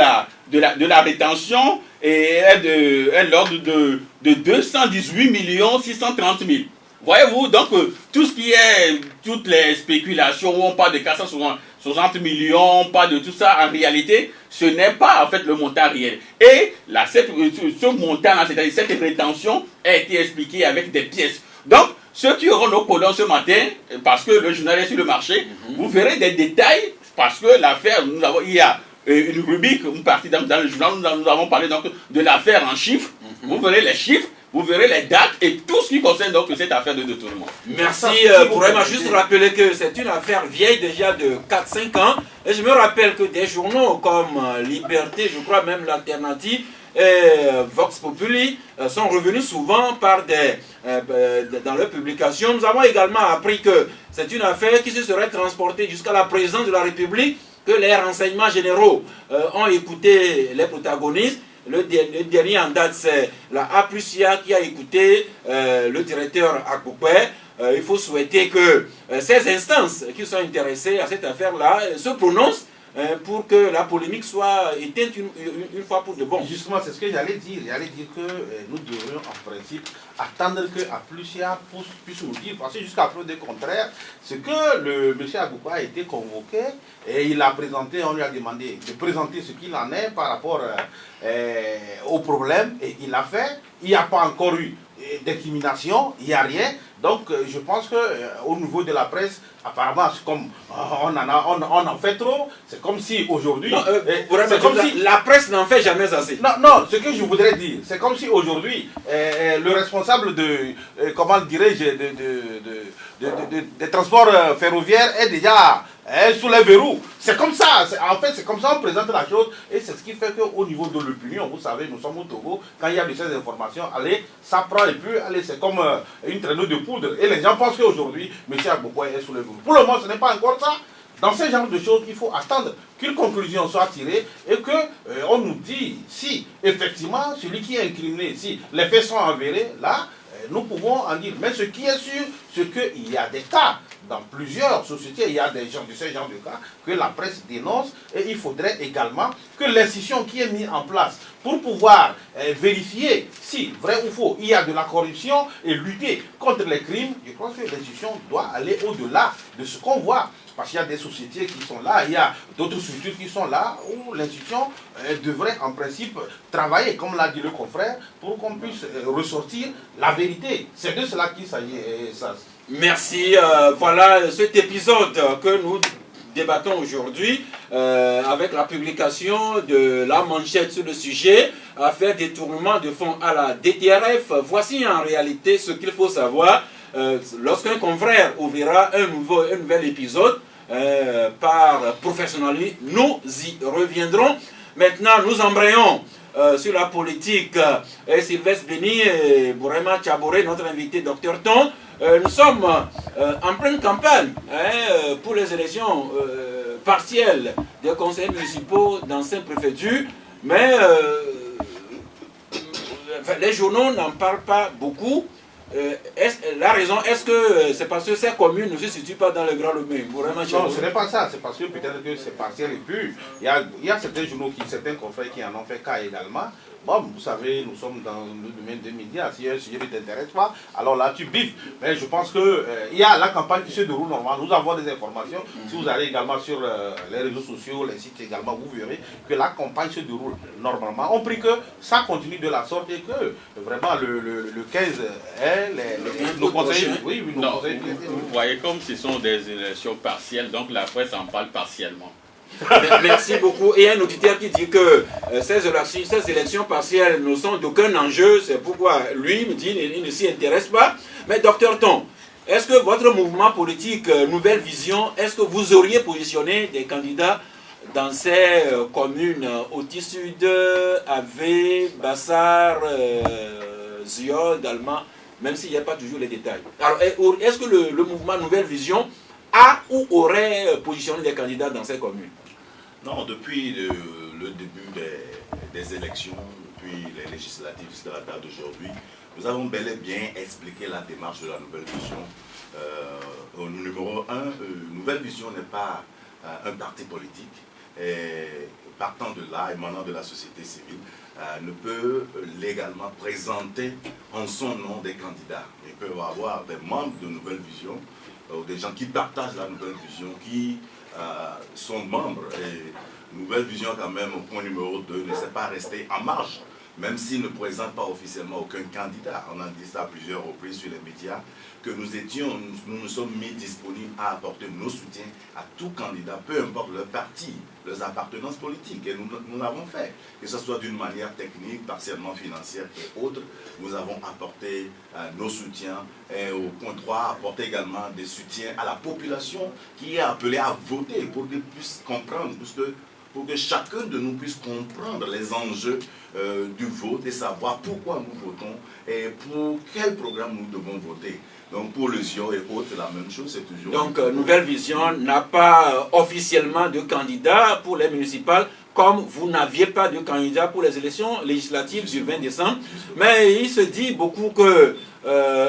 la rétention est de l'ordre de 218 630 000. Voyez-vous, donc tout ce qui est, toutes les spéculations où on parle de 460 millions, on parle de tout ça, en réalité, ce n'est pas en fait le montant réel. Et là, ce montant, c'est-à-dire cette rétention, a été expliqué avec des pièces. Donc, ceux qui auront nos colonnes ce matin, parce que le journal est sur le marché, vous verrez des détails, parce que l'affaire, il y a une rubrique, une partie dans le journal, nous avons parlé donc de l'affaire en chiffres. Vous verrez les chiffres, vous verrez les dates et tout ce qui concerne donc cette affaire de détournement. Merci. Pourrais-moi juste rappeler que c'est une affaire vieille déjà de 4-5 ans. Et je me rappelle que des journaux comme Liberté, je crois même l'Alternative et Vox Populi sont revenus souvent dans leurs publications. Nous avons également appris que c'est une affaire qui se serait transportée jusqu'à la présidence de la République, que les renseignements généraux ont écouté les protagonistes. Le dernier en date, c'est la APRUSIA qui a écouté le directeur Akboukwé. Il faut souhaiter que ces instances qui sont intéressées à cette affaire-là se prononcent pour que la polémique soit éteinte une fois pour de bon. Justement, c'est ce que j'allais dire. J'allais dire que nous devrions en principe attendre que APRUSIA puisse nous dire, parce que jusqu'à preuve du contraire, c'est que le monsieur Akboukwé a été convoqué et il a présenté, on lui a demandé de présenter ce qu'il en est par rapport au problème, et il l'a fait. Il n'y a pas encore eu d'incrimination, il n'y a rien. Donc je pense qu'au niveau de la presse, apparemment, c'est comme on en fait trop. C'est comme si aujourd'hui... la presse n'en fait jamais assez. Non, ce que je voudrais dire, c'est comme si aujourd'hui, le responsable comment dirais-je, des transports ferroviaires est déjà sous les verrous. C'est comme ça, en fait, c'est comme ça on présente la chose, et c'est ce qui fait qu'au niveau de l'opinion, vous savez, nous sommes au Togo, quand il y a de ces informations, allez, ça prend, et puis, allez, c'est comme une traîneau de poudre, et les gens pensent qu'aujourd'hui, M. Akboukwé est sous les verrous. Pour le moment, ce n'est pas encore ça. Dans ce genre de choses, il faut attendre qu'une conclusion soit tirée et qu'on nous dit si, effectivement, celui qui est incriminé, si les faits sont avérés, là, nous pouvons en dire. Mais ce qui est sûr, c'est qu'il y a des cas, dans plusieurs sociétés, il y a des gens de ce genre de cas que la presse dénonce, et il faudrait également que l'institution qui est mise en place pour pouvoir vérifier si, vrai ou faux, il y a de la corruption et lutter contre les crimes, je crois que l'institution doit aller au-delà de ce qu'on voit. Parce qu'il y a des sociétés qui sont là, il y a d'autres structures qui sont là, où l'institution devrait en principe travailler, comme l'a dit le confrère, pour qu'on puisse ressortir la vérité. C'est de cela qu'il s'agit. Merci. Voilà cet épisode que nous débattons aujourd'hui avec la publication de la manchette sur le sujet, affaire détournement de fonds à la DTRF. Voici en réalité ce qu'il faut savoir. Lorsqu'un confrère ouvrira un nouvel épisode par professionnalisme, nous y reviendrons. Maintenant, nous embrayons sur la politique. Sylvestre Béni et Bourema Tchaboré, notre invité, Dr Ton. Nous sommes en pleine campagne pour les élections partielles des conseils municipaux dans 5 préfectures, mais les journaux n'en parlent pas beaucoup. La raison, est-ce que c'est parce que ces communes ne se situent pas dans le Grand Lomé? Non, ce n'est pas ça, c'est parce que peut-être que c'est partiel et puis il y a certains journaux, certains confrères qui en ont fait cas également, Bon, vous savez, nous sommes dans le domaine des médias. Si un sujet ne t'intéresse pas, alors là, tu biffes. Mais je pense qu'il y a la campagne qui se déroule normalement. Nous avons des informations. Si vous allez également sur les réseaux sociaux, les sites également, vous verrez que la campagne se déroule normalement. On prie que ça continue de la sorte et que vraiment le 15, nos conseillers... Oui, nos Non, conseillers... vous voyez comme ce sont des élections partielles, donc la presse en parle partiellement. Merci beaucoup. Et un auditeur qui dit que ces élections partielles ne sont d'aucun enjeu, c'est pourquoi lui me dit qu'il ne s'y intéresse pas. Mais docteur Ton, est-ce que votre mouvement politique Nouvelle Vision, est-ce que vous auriez positionné des candidats dans ces communes Oti Sud, Ave, Bassar, Zio également, même s'il n'y a pas toujours les détails. Alors, est-ce que le mouvement Nouvelle Vision a ou aurait positionné des candidats dans ces communes? Non, depuis le début des élections, depuis les législatives jusqu'à la date d'aujourd'hui, nous avons bel et bien expliqué la démarche de la Nouvelle Vision. Numéro 1, Nouvelle Vision n'est pas un parti politique. Et partant de là, émanant de la société civile, ne peut légalement présenter en son nom des candidats. Il peut y avoir des membres de Nouvelle Vision, ou des gens qui partagent la Nouvelle Vision, qui sont membres. Et Nouvelle Vision, quand même, au point numéro 2, ne s'est pas resté en marge, même s'il ne présente pas officiellement aucun candidat. On a dit ça à plusieurs reprises sur les médias, que nous nous sommes mis disponibles à apporter nos soutiens à tout candidat, peu importe leur parti, leurs appartenances politiques. Et nous l'avons fait, que ce soit d'une manière technique, partiellement financière et autres. Nous avons apporté nos soutiens. Et au point 3, apporter également des soutiens à la population qui est appelée à voter pour qu'ils puissent comprendre, pour que chacun de nous puisse comprendre les enjeux du vote et savoir pourquoi nous votons et pour quel programme nous devons voter. Donc pour le ZIO et autres, c'est la même chose, c'est toujours... Donc Nouvelle Vision n'a pas officiellement de candidat pour les municipales, comme vous n'aviez pas de candidat pour les élections législatives du 20 décembre. Mais il se dit beaucoup que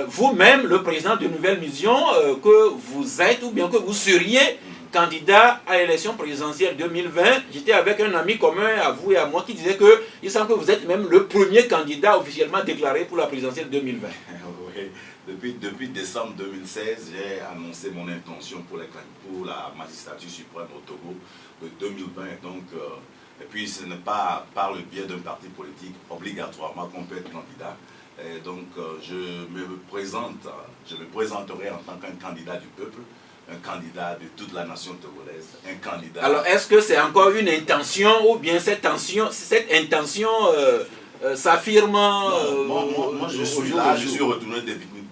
vous-même, le président de Nouvelle Vision, que vous êtes ou bien que vous seriez candidat à l'élection présidentielle 2020. J'étais avec un ami commun à vous et à moi qui disait que il semble que vous êtes même le premier candidat officiellement déclaré pour la présidentielle 2020. Oui. Depuis décembre 2016, j'ai annoncé mon intention pour la magistrature suprême au Togo de 2020. Donc, et puis ce n'est pas par le biais d'un parti politique obligatoirement qu'on peut être candidat. Et donc je me présenterai en tant qu'un candidat du peuple, un candidat de toute la nation togolaise, un candidat... Alors est-ce que c'est encore une intention ou bien cette intention s'affirme moi je suis là, je suis retourné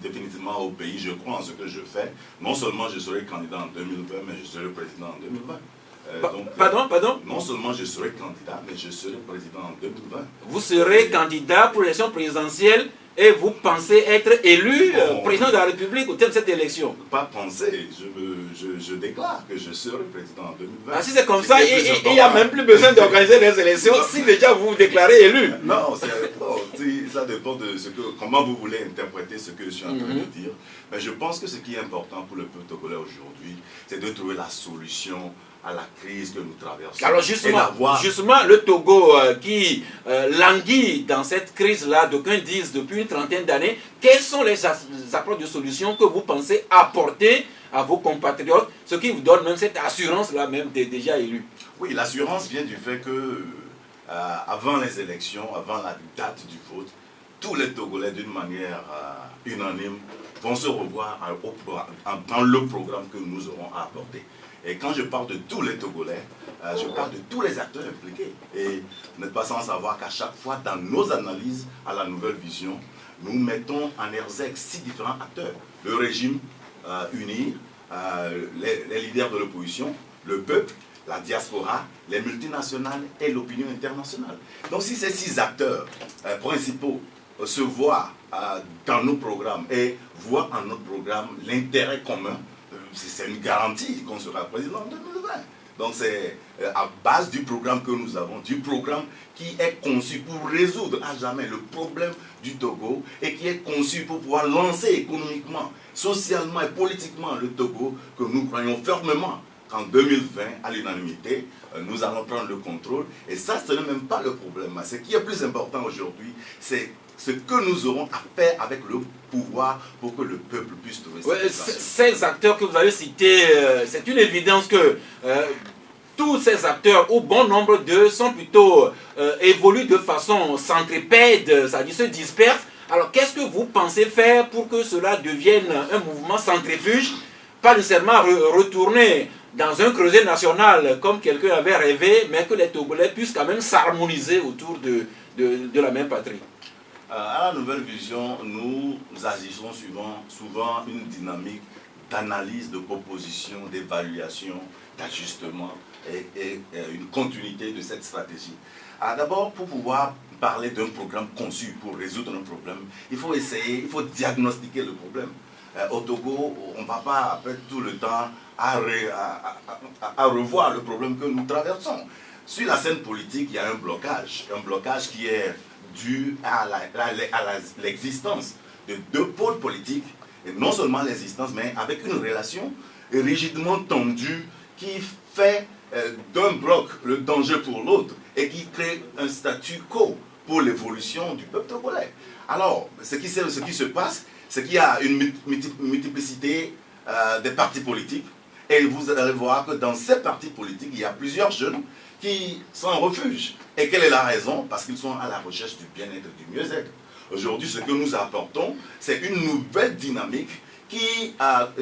définitivement au pays, je crois en ce que je fais. Non seulement je serai candidat en 2020, mais je serai président en 2020. Pardon? Non seulement je serai candidat, mais je serai président en 2020. Vous serez candidat pour l'élection présidentielle et vous pensez être élu président de la République au terme de cette élection? Pas penser, je déclare que je serai président en 2020. Ah, si c'est comme ça, il n'y a même plus besoin d'organiser les élections si déjà vous vous déclarez élu. Non, ça dépend de comment vous voulez interpréter ce que je suis en train de dire. Mais je pense que ce qui est important pour le peuple togolais aujourd'hui, c'est de trouver la solution à la crise que nous traversons. Alors justement le Togo qui languit dans cette crise-là, d'aucuns disent depuis une trentaine d'années, quelles sont les approches de solutions que vous pensez apporter à vos compatriotes, ce qui vous donne même cette assurance-là même d'être déjà élu? Oui, l'assurance vient du fait que avant les élections, avant la date du vote, tous les Togolais d'une manière unanime vont se revoir dans le programme que nous aurons à apporter. Et quand je parle de tous les Togolais, je parle de tous les acteurs impliqués. Et vous n'êtes pas sans savoir qu'à chaque fois, dans nos analyses à la Nouvelle Vision, nous mettons en exergue 6 différents acteurs. Le régime uni, les leaders de l'opposition, le peuple, la diaspora, les multinationales et l'opinion internationale. Donc si ces 6 acteurs principaux se voient dans nos programmes et voient en notre programme l'intérêt commun, c'est une garantie qu'on sera président en 2020. Donc c'est à base du programme que nous avons, du programme qui est conçu pour résoudre à jamais le problème du Togo et qui est conçu pour pouvoir lancer économiquement, socialement et politiquement le Togo, que nous croyons fermement qu'en 2020, à l'unanimité, nous allons prendre le contrôle. Et ça, ce n'est même pas le problème. Ce qui est plus important aujourd'hui, c'est ce que nous aurons à faire avec le pouvoir pour que le peuple puisse trouver ces acteurs que vous avez cités, c'est une évidence que tous ces acteurs, ou bon nombre d'eux, sont plutôt évoluent de façon centripède, c'est-à-dire se dispersent. Alors, qu'est-ce que vous pensez faire pour que cela devienne un mouvement centrifuge, pas nécessairement retourner dans un creuset national comme quelqu'un avait rêvé, mais que les Togolais puissent quand même s'harmoniser autour de la même patrie? À la nouvelle vision, nous agissons souvent une dynamique d'analyse, de proposition, d'évaluation, d'ajustement et une continuité de cette stratégie. D'abord, pour pouvoir parler d'un programme conçu pour résoudre un problème, il faut diagnostiquer le problème. Au Togo, on ne va pas perdre tout le temps à revoir le problème que nous traversons. Sur la scène politique, il y a un blocage qui est dû à l'existence de deux pôles politiques, et non seulement l'existence, mais avec une relation rigidement tendue qui fait d'un bloc le danger pour l'autre et qui crée un statu quo pour l'évolution du peuple togolais. Alors, ce qui se passe, c'est qu'il y a une multiplicité des partis politiques, et vous allez voir que dans ces partis politiques, il y a plusieurs jeunes qui sont en refuge. Et quelle est la raison? Parce qu'ils sont à la recherche du bien-être, du mieux-être. Aujourd'hui, ce que nous apportons, c'est une nouvelle dynamique qui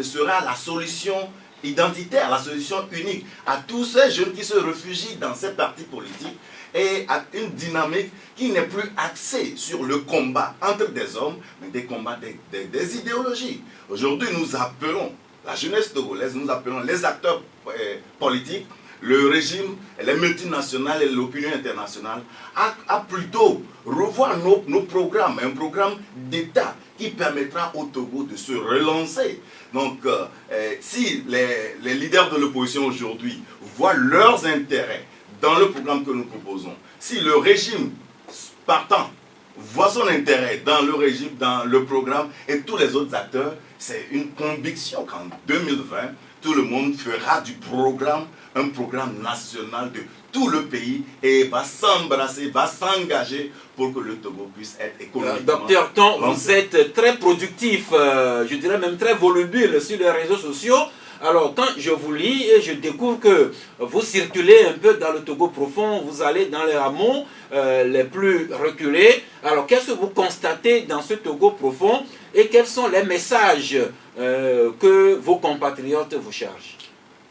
sera la solution identitaire, la solution unique à tous ces jeunes qui se réfugient dans ces partis politiques, et à une dynamique qui n'est plus axée sur le combat entre des hommes, mais des combats des idéologies. Aujourd'hui, nous appelons la jeunesse togolaise, nous appelons les acteurs politiques, le régime, les multinationales et l'opinion internationale à plutôt revoir nos programmes, un programme d'État qui permettra au Togo de se relancer. Donc, si les leaders de l'opposition aujourd'hui voient leurs intérêts dans le programme que nous proposons, si le régime partant voit son intérêt dans le régime, dans le programme et tous les autres acteurs, c'est une conviction qu'en 2020, tout le monde fera du programme un programme national de tout le pays et va s'embrasser, va s'engager pour que le Togo puisse être économiquement... Docteur Ton, vous êtes très productif, je dirais même très volubile sur les réseaux sociaux. Alors, quand je vous lis et je découvre que vous circulez un peu dans le Togo profond, vous allez dans les hameaux les plus reculés. Alors, qu'est-ce que vous constatez dans ce Togo profond et quels sont les messages que vos compatriotes vous chargent?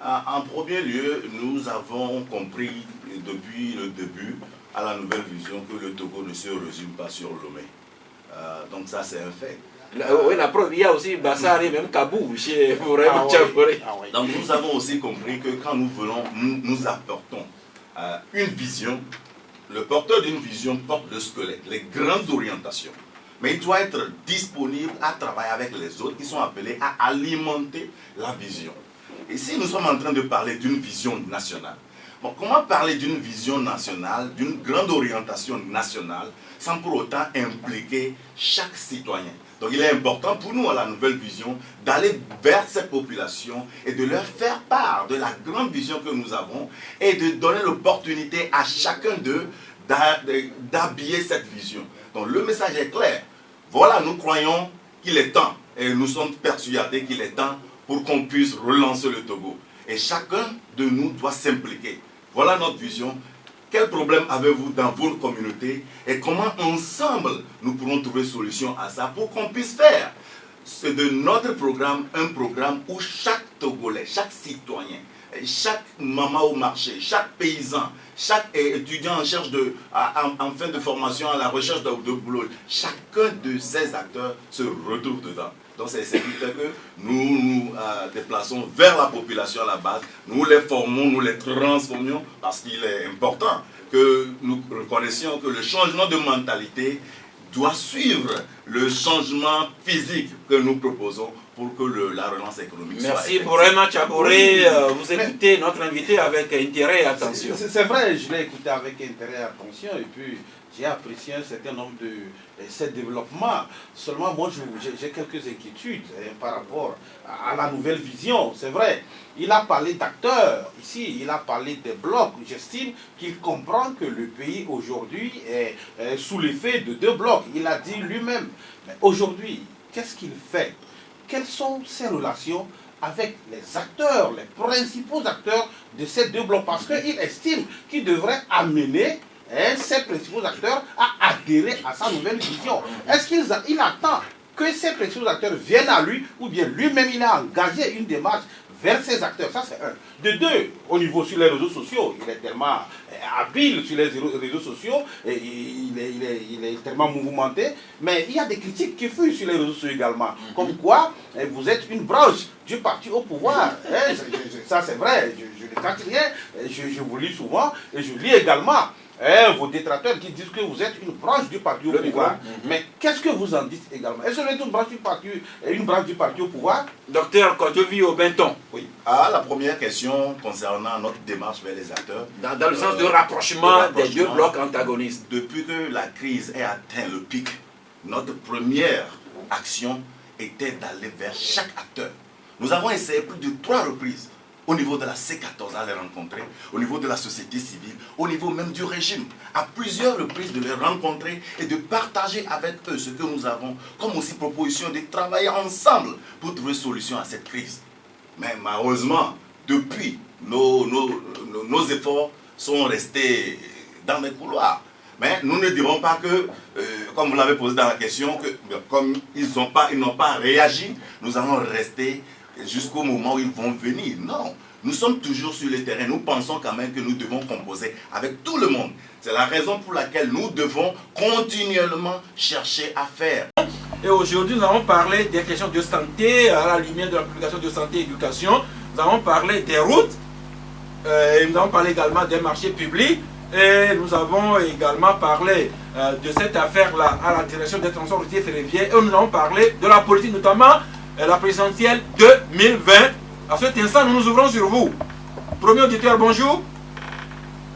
En premier lieu, nous avons compris depuis le début à la nouvelle vision que le Togo ne se résume pas sur Lomé. Donc ça, c'est un fait. Oui, la preuve, il y a aussi Bassari, même Kabou, chez vraiment Tchakouré. Donc nous avons aussi compris que quand nous venons, nous apportons une vision. Le porteur d'une vision porte le squelette, les grandes orientations. Mais il doit être disponible à travailler avec les autres qui sont appelés à alimenter la vision. Ici, nous sommes en train de parler d'une vision nationale. Bon, comment parler d'une vision nationale, d'une grande orientation nationale, sans pour autant impliquer chaque citoyen? Donc il est important pour nous, à la nouvelle vision, d'aller vers cette population et de leur faire part de la grande vision que nous avons et de donner l'opportunité à chacun d'eux d'habiller cette vision. Donc le message est clair. Voilà, nous croyons qu'il est temps, et nous sommes persuadés qu'il est temps pour qu'on puisse relancer le Togo. Et chacun de nous doit s'impliquer. Voilà notre vision. Quel problème avez-vous dans votre communauté et comment ensemble nous pourrons trouver solution à ça pour qu'on puisse faire de notre programme un programme où chaque Togolais, chaque citoyen, chaque maman au marché, chaque paysan, chaque étudiant en fin de formation à la recherche de boulot, chacun de ces acteurs se retrouve dedans. Donc c'est ce qui fait que nous nous déplaçons vers la population à la base, nous les formons, nous les transformons, parce qu'il est important que nous reconnaissions que le changement de mentalité doit suivre le changement physique que nous proposons pour que la relance économique soit Merci effective. vraiment Tchakouré, vous écoutez notre invité avec intérêt et attention. C'est vrai, je l'ai écouté avec intérêt et attention, et puis j'ai apprécié un certain nombre de ces développements. Seulement, moi, j'ai quelques inquiétudes par rapport à la nouvelle vision. C'est vrai, il a parlé d'acteurs ici, il a parlé des blocs. J'estime qu'il comprend que le pays aujourd'hui est sous l'effet de 2 blocs. Il a dit lui-même. Mais aujourd'hui, qu'est-ce qu'il fait? Quelles sont ses relations avec les acteurs, les principaux acteurs de ces 2 blocs? Parce qu'il estime qu'il devrait amener ces principaux acteurs à adhérer à sa nouvelle vision. Est-ce qu'il attend que ces principaux acteurs viennent à lui, ou bien lui-même il a engagé une démarche vers ces acteurs? Ça, c'est un. De 2, au niveau sur les réseaux sociaux, il est tellement habile sur les réseaux sociaux, et il est tellement mouvementé, mais il y a des critiques qui fuient sur les réseaux sociaux également, comme quoi vous êtes une branche du parti au pouvoir. Ça, c'est vrai, je ne cache rien, je vous lis souvent, et je lis également vos détracteurs qui disent que vous êtes une branche du parti au pouvoir. Mais qu'est-ce que vous en dites également? Est-ce que vous êtes une branche du parti au pouvoir? Docteur Kodjovi Obenton. Oui. À la première question concernant notre démarche vers les acteurs. Dans le sens de rapprochement des 2 blocs antagonistes. Depuis que la crise ait atteint le pic, notre première action était d'aller vers chaque acteur. Nous avons essayé plus de 3 reprises au niveau de la C14 à les rencontrer, au niveau de la société civile, au niveau même du régime, à plusieurs reprises de les rencontrer et de partager avec eux ce que nous avons, comme aussi proposition de travailler ensemble pour trouver solution à cette crise. Mais malheureusement, depuis, nos efforts sont restés dans les couloirs. Mais nous ne dirons pas que, comme vous l'avez posé dans la question, que comme ils n'ont pas réagi, nous allons rester jusqu'au moment où ils vont venir. Non, nous sommes toujours sur le terrain. Nous pensons quand même que nous devons composer avec tout le monde. C'est la raison pour laquelle nous devons continuellement chercher à faire. Et aujourd'hui, nous allons parler des questions de santé, à la lumière de la publication de santé et éducation. Nous allons parler des routes, et nous allons parler également des marchés publics. Et nous avons également parlé de cette affaire-là à la direction des transports routiers ferroviaires. Et nous allons parler de la politique, notamment la présidentielle 2020. À cet instant, nous nous ouvrons sur vous. Premier auditeur, bonjour.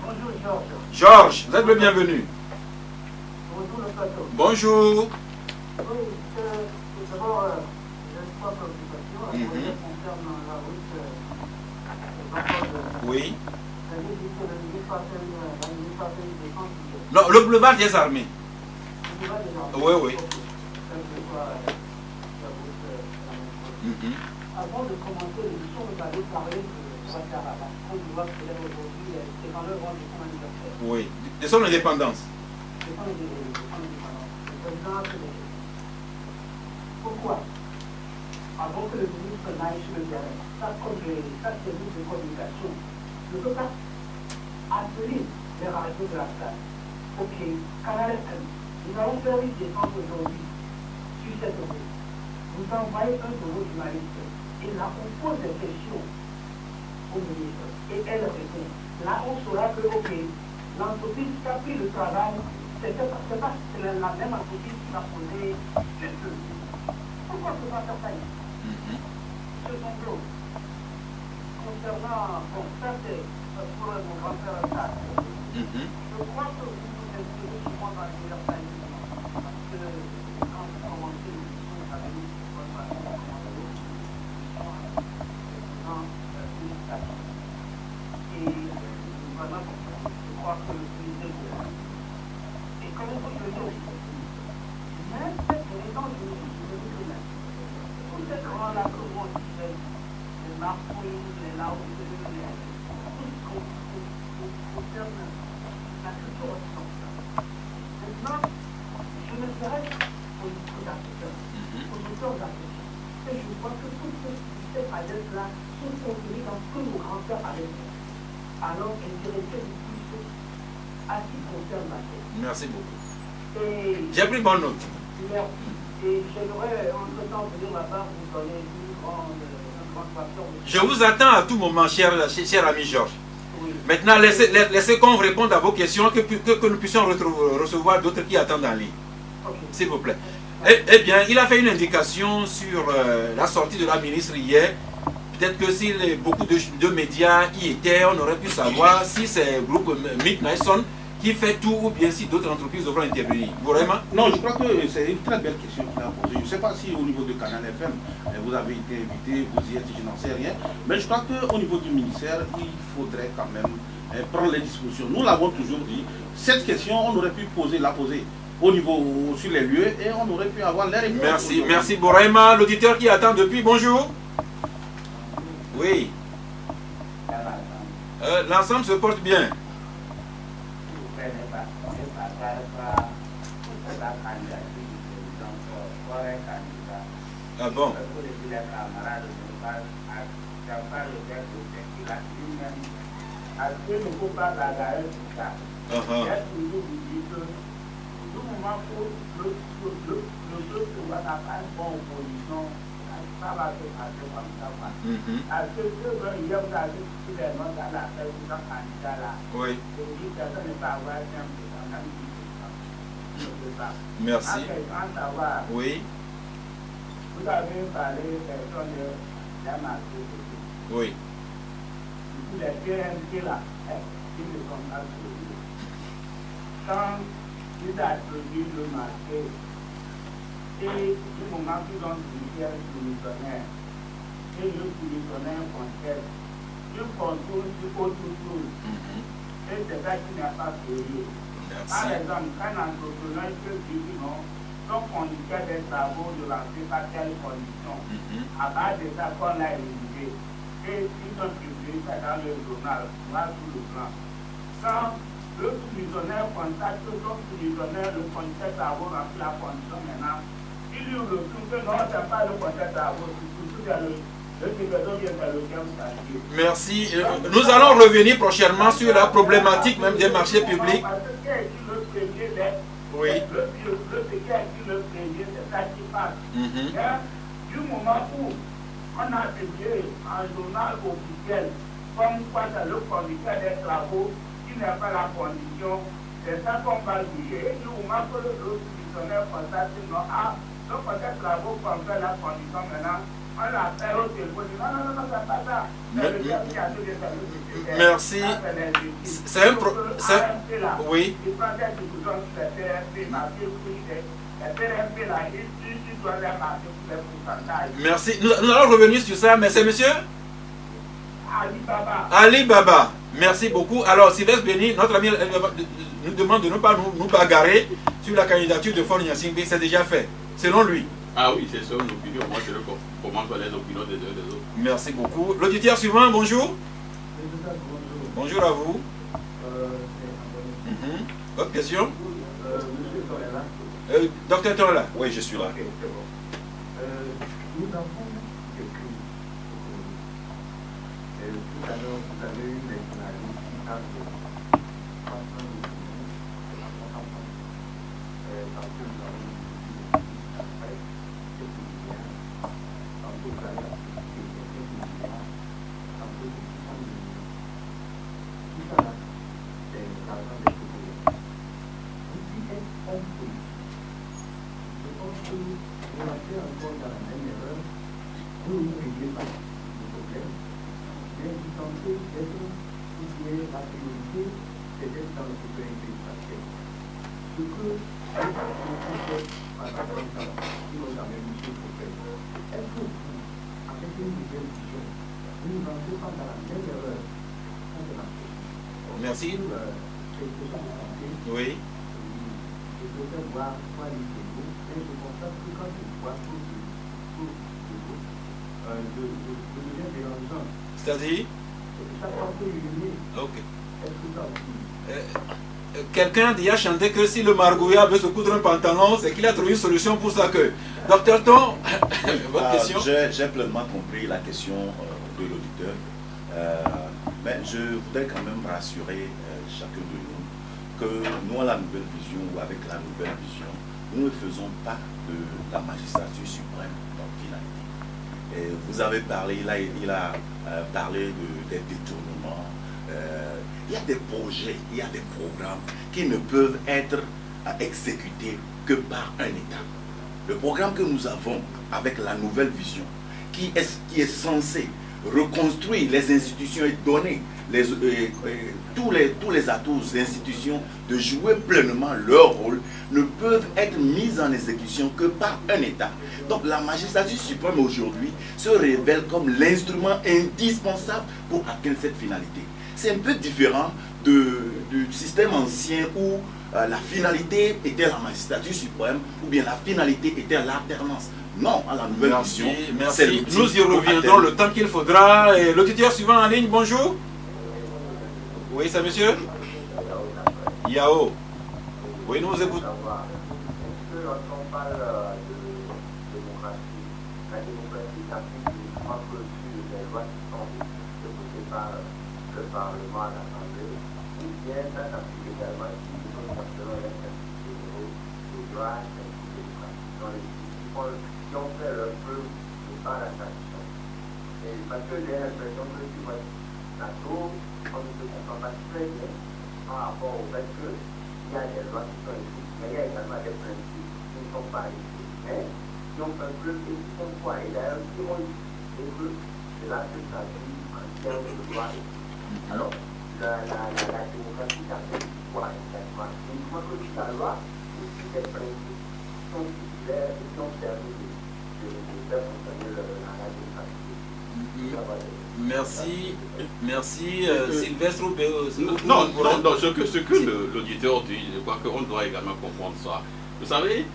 Bonjour Georges. Georges, vous êtes le bienvenu. Bonjour le plateau. Bonjour. Oui, d'abord, j'ai 3 préoccupations. La première concerne la route Oui. c'est-à-dire que le ministre a fait une défense. Non, le boulevard des armées. Le boulevard des armées. Oui, oui. Avant de commencer l'émission, vous avez parlé de Ouattara. Quand je vois que là aujourd'hui, c'est quand le de son anniversaire. Oui, de son indépendance. De son indépendance. Le président a fait des choses. Pourquoi? Avant que le ministre n'aille sur le terrain, ça service de communication ne peut pas appeler les radios de la salle. Ok, Canal FM, nous allons faire une défense aujourd'hui sur cette route. Vous envoyez un de vos journalistes et là on pose des questions au ministre et elle répond. Là on saura que ok, l'entreprise qui a pris le travail, c'est la même entreprise qui va poser juste. Pourquoi on ne peut pas faire ça ici? Ce sont gros. Concernant, bon, ça c'est pour mon grand-père ça. Je crois que vous vous inscrivez souvent dans l'université parce que quand vous commencez l'émission, vous avez dit que vous avez commencé et voilà, je crois que c'est bon. Et comme vous le dites aussi, même cette maison, je me suis souvenu que même, tous ces grands-là que vous disait, les marfouilles, les laos, tout ce qui concerne la culture occidentale. Maintenant, je me serais aux auteurs d'Afrique, et je vois que toutes ces paillettes-là sont contenues dans ce que nos grands-pères avaient fait. Alors, intéressez-vous plus à ce qui concerne la tête. Merci beaucoup. Et J'ai pris bonne note. merci. Et j'aimerais entre-temps venir là-bas vous donner une grande facture. Je vous attends à tout moment, cher ami Georges. Oui. Maintenant, laissez qu'on réponde à vos questions, que nous puissions recevoir d'autres qui attendent en ligne. Okay. S'il vous plaît. Eh bien, il a fait une indication sur la sortie de la ministre hier. Peut-être que si beaucoup de médias y étaient, on aurait pu savoir si c'est le groupe Midnight Sun qui fait tout ou bien si d'autres entreprises devront intervenir? Vraiment? Non, je crois que c'est une très belle question qu'il a posée. Je ne sais pas si au niveau de Canal FM, vous avez été invité, vous y êtes, je n'en sais rien. Mais je crois qu'au niveau du ministère, il faudrait quand même prendre les dispositions. Nous l'avons toujours dit. Cette question, on aurait pu la poser au niveau sur les lieux et on aurait pu avoir les réponses. Merci, merci Bourema. L'auditeur qui attend depuis, bonjour. Oui. L'ensemble se porte bien. Ah bon? Ça va se passer comme ça. Parce que ceux qui ont gardé tous les noms dans la fête de candidat là, oui. Personne ne peut avoir merci. Oui. Vous avez parlé personne de la marché. Oui. Les PNP là, ils ne sont pas produits. Quand ils introduisent le marché, et du moment qu'ils ont utilisé un soumissionnaire, et le soumissionnaire conteste, ils contrôlent sur autre chose. Et c'est ça qui n'est pas sérieux. Par exemple, quand un entrepreneur peut dire non, donc on lui fait des travaux de lancer par quelles conditions, à base de ça qu'on l'a éliminé. Et ils ont publié ça dans le journal, là sous le plan. Quand le soumissionnaire contacte son soumissionnaire, le contexte à vous remplir la condition maintenant, il lui retrouve que non, c'est pas le contexte à vous, merci. Nous allons revenir prochainement sur la problématique même des marchés publics. Oui. Le premier, c'est ça qui passe. Du moment où on a publié un journal officiel comme quoi c'est le conducteur des travaux qui n'est pas la condition, c'est ça qu'on va juger. Et du moment que le soumissionnaire constate non, le projet de travaux qu'on fait la condition maintenant, on l'appelle au téléphone, non, c'est pas ça. Merci. C'est un oui. Il prend des discussions sur les PRP, marqué prix les PRP là, il doit les marquer pour les pourcentages. Merci. Nous allons revenir sur ça, mais c'est monsieur Ali Baba. Ali Baba. Merci beaucoup. Alors, Sylvestre Béni, notre ami, nous demande de ne pas nous bagarrer sur la candidature de Faure Gnassingbé. C'est déjà fait, selon lui. Ah oui, c'est son opinion. Moi, je recommande les opinions des uns des autres. Merci beaucoup. L'auditeur suivant, bonjour. Bonjour à vous. Autre question? Docteur Torella. Oui, je suis là. Nous avons des prix. Tout à l'heure, vous avez eu les journalistes qui parlent de 300 parce que nous avons eu après, c'est tout bien. Tantôt, vous avez assisté, c'est tout bien. Tantôt, c'est 600 millions. Tout ça là, c'est l'argent des populations. Ici, est-ce qu'on peut? Je pense que vous rentrez encore dans la même erreur. Vous ne réglez pas le problème. Mais vous tentez d'être tout ce qui est la priorité, c'est d'être dans le souveraineté spatiale. Ce que les Français, par rapport à ça, qui ont jamais mis sur le problème, est-ce que vous, avec une nouvelle vision, vous ne rentrez pas dans la même erreur quand on a fait? Merci. Quelque chose de santé. Oui. Je peux voir quoi il fait beau, et je constate que quand je vois tout de beau, je deviens dérangeant. C'est-à-dire? Ça part de l'illuminé. Ok. Est-ce que ça aussi? Quelqu'un dit a chanté que si le margouillat veut se coudre un pantalon, c'est qu'il a trouvé une solution pour ça que. Docteur Ton, votre question? J'ai pleinement compris la question de l'auditeur. Mais je voudrais quand même rassurer chacun de nous que nous, à la nouvelle vision ou avec la nouvelle vision, nous ne faisons pas de la magistrature suprême dans finalité. Et vous avez parlé, il a parlé des détournements. Il y a des projets, il y a des programmes qui ne peuvent être exécutés que par un État. Le programme que nous avons avec la nouvelle vision, qui est censé reconstruire les institutions et donner tous les atouts aux institutions de jouer pleinement leur rôle ne peuvent être mis en exécution que par un État. Donc la magistrature suprême aujourd'hui se révèle comme l'instrument indispensable pour atteindre cette finalité. C'est un peu différent du système ancien où la finalité était la magistrature suprême ou bien la finalité était l'alternance. Non, à la nouvelle mission. Merci. Nous y reviendrons le temps qu'il faudra. Et l'auditeur suivant en ligne, bonjour. Oui, c'est monsieur Yao. Oui, nous vous écoutons. Lorsqu'on parle de démocratie, la démocratie s'applique uniquement que sur les lois qui sont votées par le Parlement à l'Assemblée, ou bien ça s'applique également si nous sommes selon les principes généraux de droit et de démocratie, dans les qui ont fait leur preuve de par la tradition. Et parce que j'ai l'impression que tu vois, la Cour, on ne se comprend pas très bien par rapport au fait qu'il y a des lois qui sont écrites, mais il y a également des principes qui ne sont pas écrits, mais qui ont fait preuve et qui sont quoi. Et d'ailleurs, qui ont dit que c'est là que ça dit en termes de loi. Alors, la démocratie, ça fait quoi exactement? Une fois que la loi, aussi des principes qui sont titulaires et qui ont permis de faire fonctionner la démocratie. Merci, Sylvestre. Non, ce que l'auditeur dit, je crois qu'on doit également comprendre ça. Vous savez,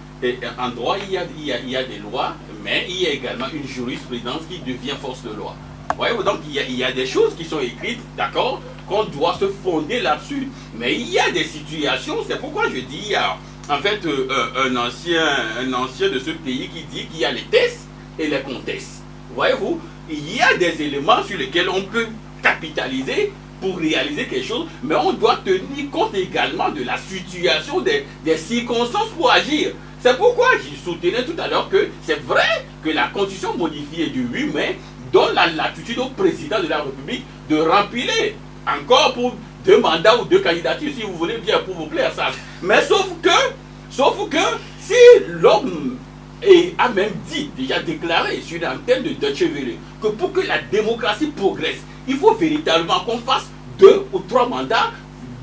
en droit, il y a des lois, mais il y a également une jurisprudence qui devient force de loi. Voyez, donc il y a des choses qui sont écrites, d'accord, qu'on doit se fonder là-dessus. Mais il y a des situations, c'est pourquoi je dis, il y a en fait un ancien de ce pays qui dit qu'il y a les tests et les contestes. Voyez-vous, il y a des éléments sur lesquels on peut capitaliser pour réaliser quelque chose, mais on doit tenir compte également de la situation, des circonstances pour agir. C'est pourquoi je soutenais tout à l'heure que c'est vrai que la constitution modifiée du 8 mai donne la latitude au président de la République de remplir encore pour 2 mandats ou 2 candidatures, si vous voulez bien, pour vous plaire ça. Mais sauf que si l'homme a même dit, déjà déclaré sur l'antenne de Deutsche Welle, que pour que la démocratie progresse, il faut véritablement qu'on fasse 2 ou 3 mandats.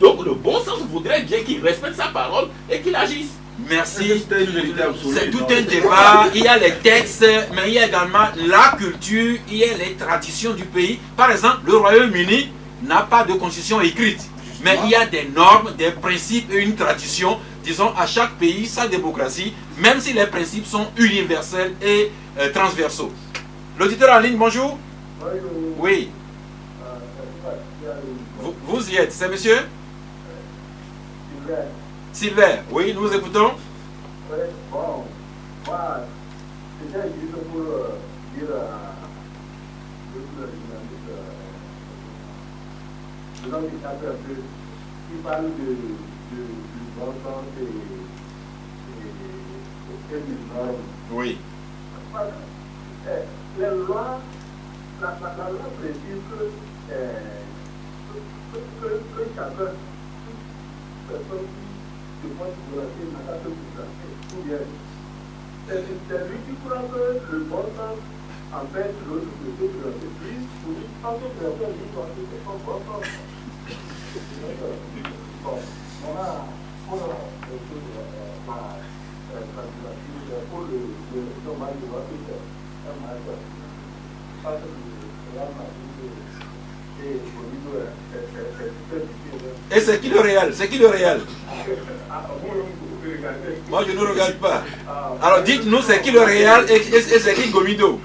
Donc le bon sens voudrait bien qu'il respecte sa parole et qu'il agisse. Merci. C'est tout un débat. Il y a les textes, mais il y a également la culture, il y a les traditions du pays. Par exemple, le Royaume-Uni n'a pas de constitution écrite, mais il y a des normes, des principes et une tradition. Disons, à chaque pays, sa démocratie, même si les principes sont universels et transversaux. L'auditeur en ligne, bonjour. Oui. Vous y êtes, c'est monsieur Sylvain, oui, nous vous écoutons. Oui, bon, moi, c'était juste pour dire le nom qui s'appelle un peu, qui parle du bon sens et du norme. Oui. Les lois, la loi précise que chacun, personne qui se pense courager n'a pas de courager, ou bien c'est lui qui croit que le bon sens empêche l'autre de se courager. Lui, pour lui, en tant que personne, lui, doit se faire son bon sens. Bon, maintenant, pour pour le dommage de votre faire, parce que le Real Madrid et Bolivie, Et c'est qui le Real? C'est qui le Real? Moi, je ne regarde pas. Alors, dites-nous, c'est qui le Real et c'est qui Gomido?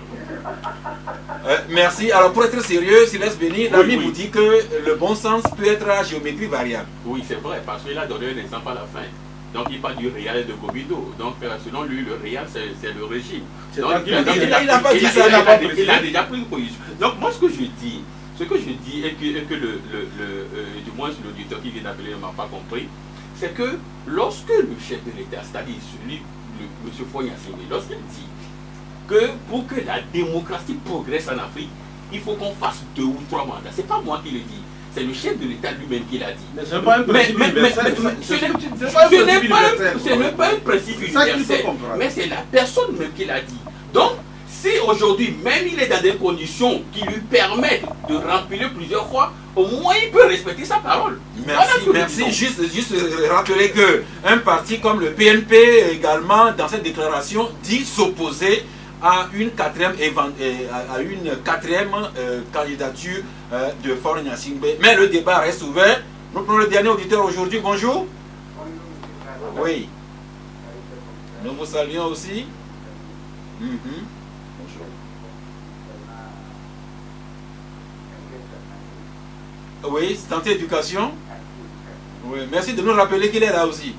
Merci. Alors, pour être sérieux, Sylvestre Béni, l'ami vous dit que le bon sens peut être à géométrie variable. Oui, c'est vrai, parce qu'il a donné un exemple à la fin. Donc, il parle du Real et de Gomido. Donc, selon lui, le Real, c'est le régime. Donc, il n'a pas dit ça. Il a déjà pris une position. Donc, moi, ce que je dis, et que du moins l'auditeur qui vient d'appeler ne m'a pas compris, c'est que lorsque le chef de l'État, c'est-à-dire celui, M. Foy Gnassingbé, lorsqu'il dit que pour que la démocratie progresse en Afrique, il faut qu'on fasse 2 ou 3 mandats. Ce n'est pas moi qui le dis, c'est le chef de l'État lui-même qui l'a dit. Mais ce n'est pas un principe universel. Ce n'est pas un principe universel, mais c'est la personne même qui l'a dit. Donc, si aujourd'hui, même il est dans des conditions qui lui permettent de remplir plusieurs fois, au moins il peut respecter sa parole. Merci, Voilà, merci. Juste rappeler que un parti comme le PNP également, dans cette déclaration, dit s'opposer à une quatrième, candidature de Faure Gnassingbé. Mais le débat reste ouvert. Nous prenons le dernier auditeur aujourd'hui. Bonjour. Oui. Nous vous saluons aussi. Bonjour. Oui, santé éducation. Oui, merci de nous rappeler qu'il est là aussi.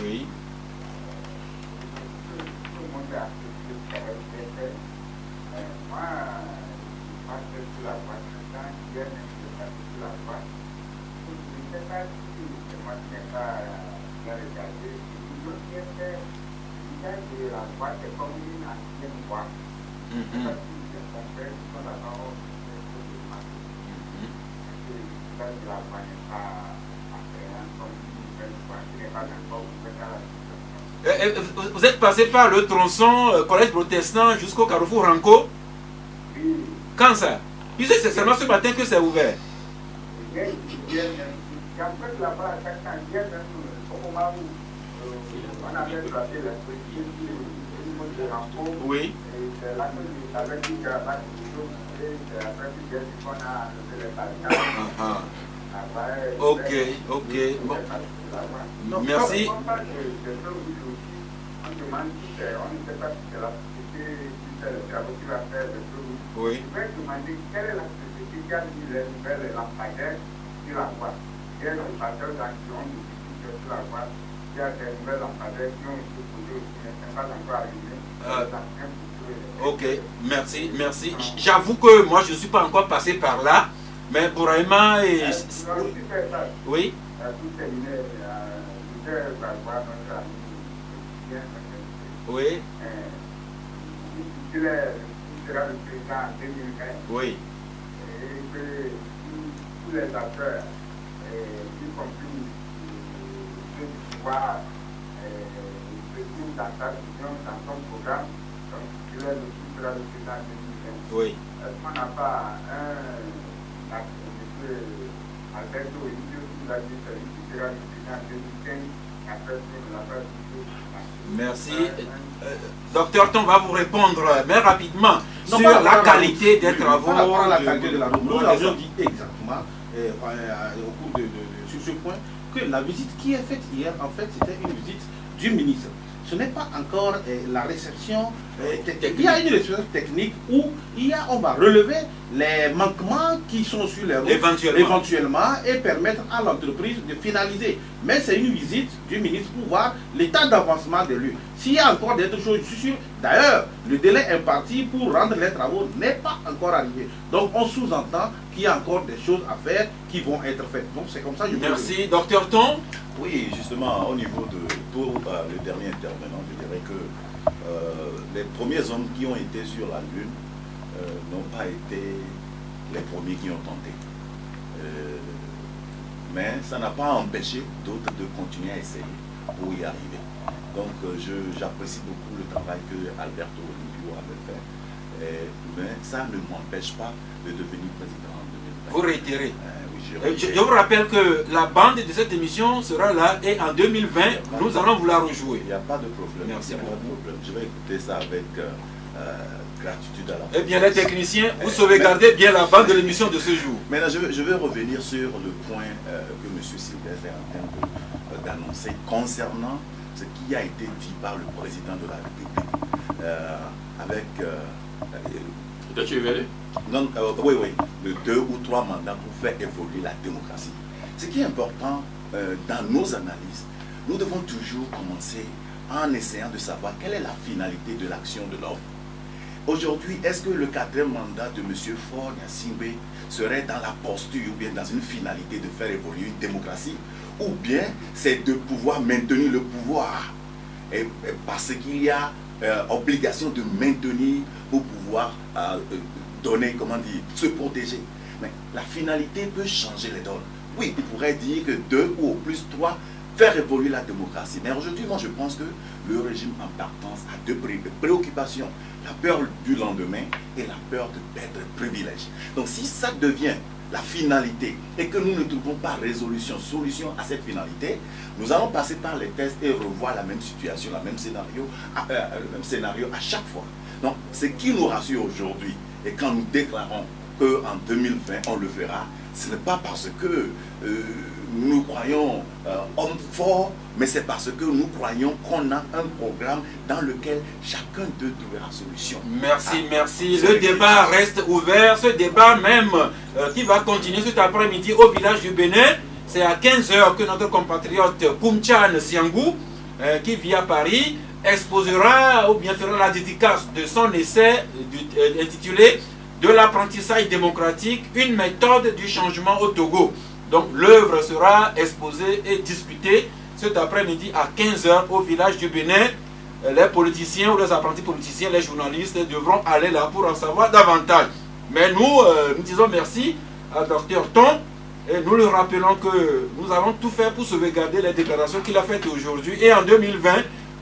Oui. Vous êtes passé par le tronçon collège protestant jusqu'au carrefour Ranco? Quand ça? Puisque c'est seulement ce matin que c'est ouvert. Oui. Ok, ok. Bon. Merci. Oui. Ok, merci, merci. J'avoue que moi je ne suis pas encore passé par là, mais Bouraïma et... Oui. Oui. Oui. Tous les acteurs, y compris ceux qui voient dans sa vision, dans son programme, donc il est le président de 2020. Oui. Est-ce qu'on n'a pas un Alberto qui l'a dit, celui qui sera le président en 2015, après sur la phase du Merci. Docteur Ton va vous répondre, mais rapidement, sur la qualité des travaux. Par rapport à la qualité de la route, nous avons dit exactement au cours sur ce point que la visite qui est faite hier, en fait, c'était une visite du ministre. Ce n'est pas encore la réception technique. Il y a une réception technique où on va relever les manquements qui sont sur les routes éventuellement et permettre à l'entreprise de finaliser. Mais c'est une visite du ministre pour voir l'état d'avancement des lieux. S'il y a encore d'autres choses, je suis sûr. D'ailleurs, le délai imparti pour rendre les travaux n'est pas encore arrivé. Donc on sous-entend qu'il y a encore des choses à faire qui vont être faites. Donc c'est comme ça que je Merci. Docteur Ton. Oui, justement, au niveau pour le dernier intervenant, je dirais que les premiers hommes qui ont été sur la Lune n'ont pas été les premiers qui ont tenté. Mais ça n'a pas empêché d'autres de continuer à essayer pour y arriver. Donc j'apprécie beaucoup le travail que Alberto Olimpio avait fait, mais ça ne m'empêche pas de devenir président en 2020. Vous réitérez. Oui, je vous rappelle que la bande de cette émission sera là et en 2020, nous allons vous la rejouer. Il n'y a pas de problème. Merci beaucoup. Je vais écouter ça avec gratitude à la Eh bien, les techniciens, vous sauvegardez bien la bande de l'émission de ce jour. Maintenant, je vais revenir sur le point que M. Sylvestre est en train d'annoncer concernant ce qui a été dit par le président de la République Tu es venu? Non, oui, de 2 ou 3 mandats pour faire évoluer la démocratie. Ce qui est important dans nos analyses, nous devons toujours commencer en essayant de savoir quelle est la finalité de l'action de l'homme. Aujourd'hui, est-ce que le 4e mandat de M. Faure Gnassingbé serait dans la posture ou bien dans une finalité de faire évoluer une démocratie, ou bien c'est de pouvoir maintenir le pouvoir parce qu'il y a obligation de maintenir pour pouvoir donner, comment dire, se protéger. Mais la finalité peut changer les donnes. oui, il pourrait dire que 2 ou au plus 3, faire évoluer la démocratie. Mais aujourd'hui, moi, je pense que le régime en partance a 2 préoccupations. La peur du lendemain et la peur de perdre privilège. Donc, si ça devient la finalité et que nous ne trouvons pas solution à cette finalité, nous allons passer par les tests et revoir la même situation, le même scénario à chaque fois. Donc, ce qui nous rassure aujourd'hui, et quand nous déclarons qu'en 2020, on le fera, ce n'est pas parce que nous croyons hommes forts, mais c'est parce que nous croyons qu'on a un programme dans lequel chacun d'eux trouvera solution. Merci, merci. Le débat reste ouvert. Ce débat même qui va continuer cet après-midi au village du Bénin. C'est à 15 h que notre compatriote Koumtchan Siangou, qui vit à Paris, exposera ou bien fera la dédicace de son essai intitulé « De l'apprentissage démocratique, une méthode du changement au Togo ». Donc l'œuvre sera exposée et discutée cet après-midi à 15 h au village du Bénin. Les politiciens ou les apprentis politiciens, les journalistes devront aller là pour en savoir davantage. Mais nous disons merci à Dr Ton et nous le rappelons que nous allons tout faire pour sauvegarder les déclarations qu'il a faites aujourd'hui. Et en 2020,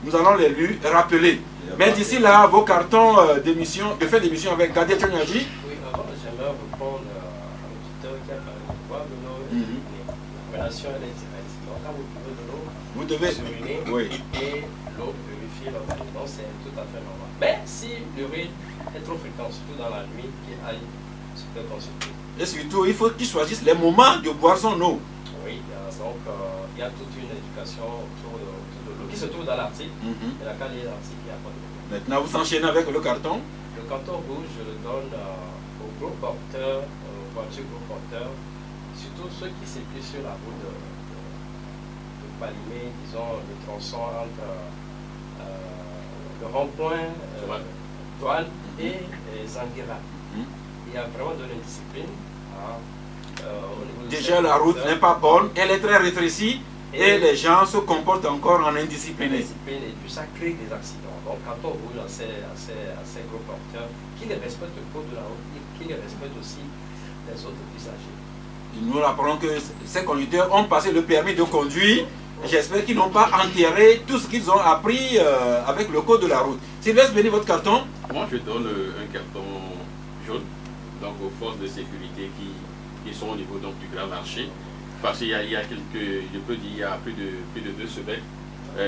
nous allons les lui rappeler. Mais d'ici là, vos cartons de fin d'émission avec Gadiel Tchonyadji. Oui, avant, j'aimerais répondre à l'auditeur qui a parlé de quoi de l'eau. La relation elle est directe. Donc, quand vous buvez de l'eau, vous devez uriner et l'eau purifie l'organisme. Donc, c'est tout à fait normal. Mais si l'urine est trop fréquent, surtout dans la nuit, qu'il aille se faire consulter. Et surtout, il faut qu'il choisisse les moments de boire son eau. Oui, donc il y a toute une éducation autour de l'eau qui se trouve dans l'article. Et là, quand il y a l'article, il n'y a pas de l'eau. Maintenant, vous enchaînez avec le carton. Le carton rouge, je le donne aux gros porteurs, aux voitures gros porteurs, surtout ceux qui circulent sur la route de Palimé, disons le tronçon entre le rond-point Douane et Zanguira. Il y a vraiment de l'indiscipline. Déjà, la route n'est pas bonne, elle est très rétrécie et les gens se comportent encore en indisciplinés. Et puis ça crée des accidents. Donc, quand on roule à ces gros porteurs, qui les respectent le code de la route, qui les respectent aussi les autres usagers. Nous rappelons que ces conducteurs ont passé le permis de conduire. J'espère qu'ils n'ont pas enterré tout ce qu'ils ont appris avec le code de la route. Sylvestre Béni, votre carton? Moi, je donne un carton jaune donc aux forces de sécurité qui sont au niveau donc, du grand marché. Parce qu'il y a quelques, je peux dire, il y a plus de 2 semaines,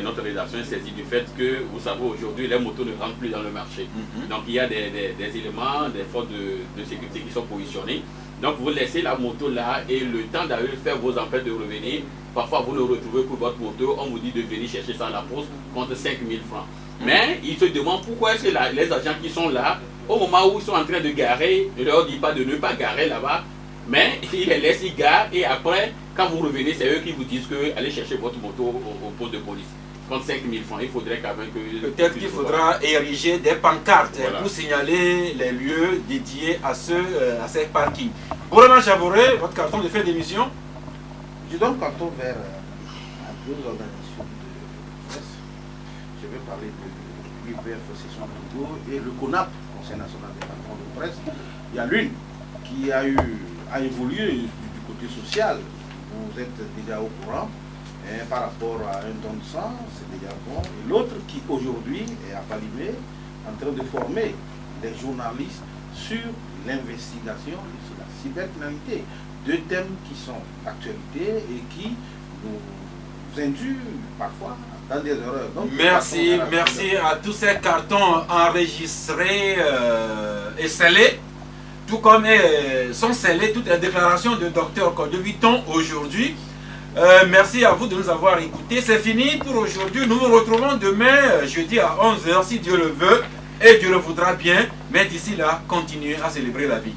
notre rédaction est saisie du fait que, vous savez, aujourd'hui, les motos ne rentrent plus dans le marché. Donc, il y a des éléments, des forces de sécurité qui sont positionnés. Donc, vous laissez la moto là et le temps d'aller faire vos empreintes de revenir, parfois vous le retrouvez pour votre moto, on vous dit de venir chercher ça à la poste contre 5 000 francs. Mais ils se demandent pourquoi est-ce que les agents qui sont là, au moment où ils sont en train de garer, ne leur dit pas de ne pas garer là-bas, mais ils les laissent, ils garent et après, quand vous revenez, c'est eux qui vous disent que allez chercher votre moto au poste de police. Contre 5 000 francs, il faudrait quand même que... Peut-être qu'il faudra ériger des pancartes voilà, pour signaler les lieux dédiés à ces parkings. Bourama Jaboré, votre carton de fin d'émission? Je donne carton vers à 2 organisations de presse. Je vais parler de l'UPF Session Togo et le CONAP, Conseil national des patrons de presse. Il y a l'une qui a évolué du côté social. Vous êtes déjà au courant. Par rapport à un don de sang, c'est déjà bon. Et l'autre qui aujourd'hui est à Palimé en train de former des journalistes sur l'investigation et sur la cybercriminalité. 2 thèmes qui sont d'actualité et qui nous induisent parfois dans des erreurs. Donc, merci à tous ces cartons enregistrés et scellés, tout comme sont scellées toutes les déclarations de Dr Kodeviton aujourd'hui. Merci à vous de nous avoir écoutés. C'est fini pour aujourd'hui. Nous nous retrouvons demain, jeudi à 11 h, si Dieu le veut et Dieu le voudra bien. Mais d'ici là, continuez à célébrer la vie.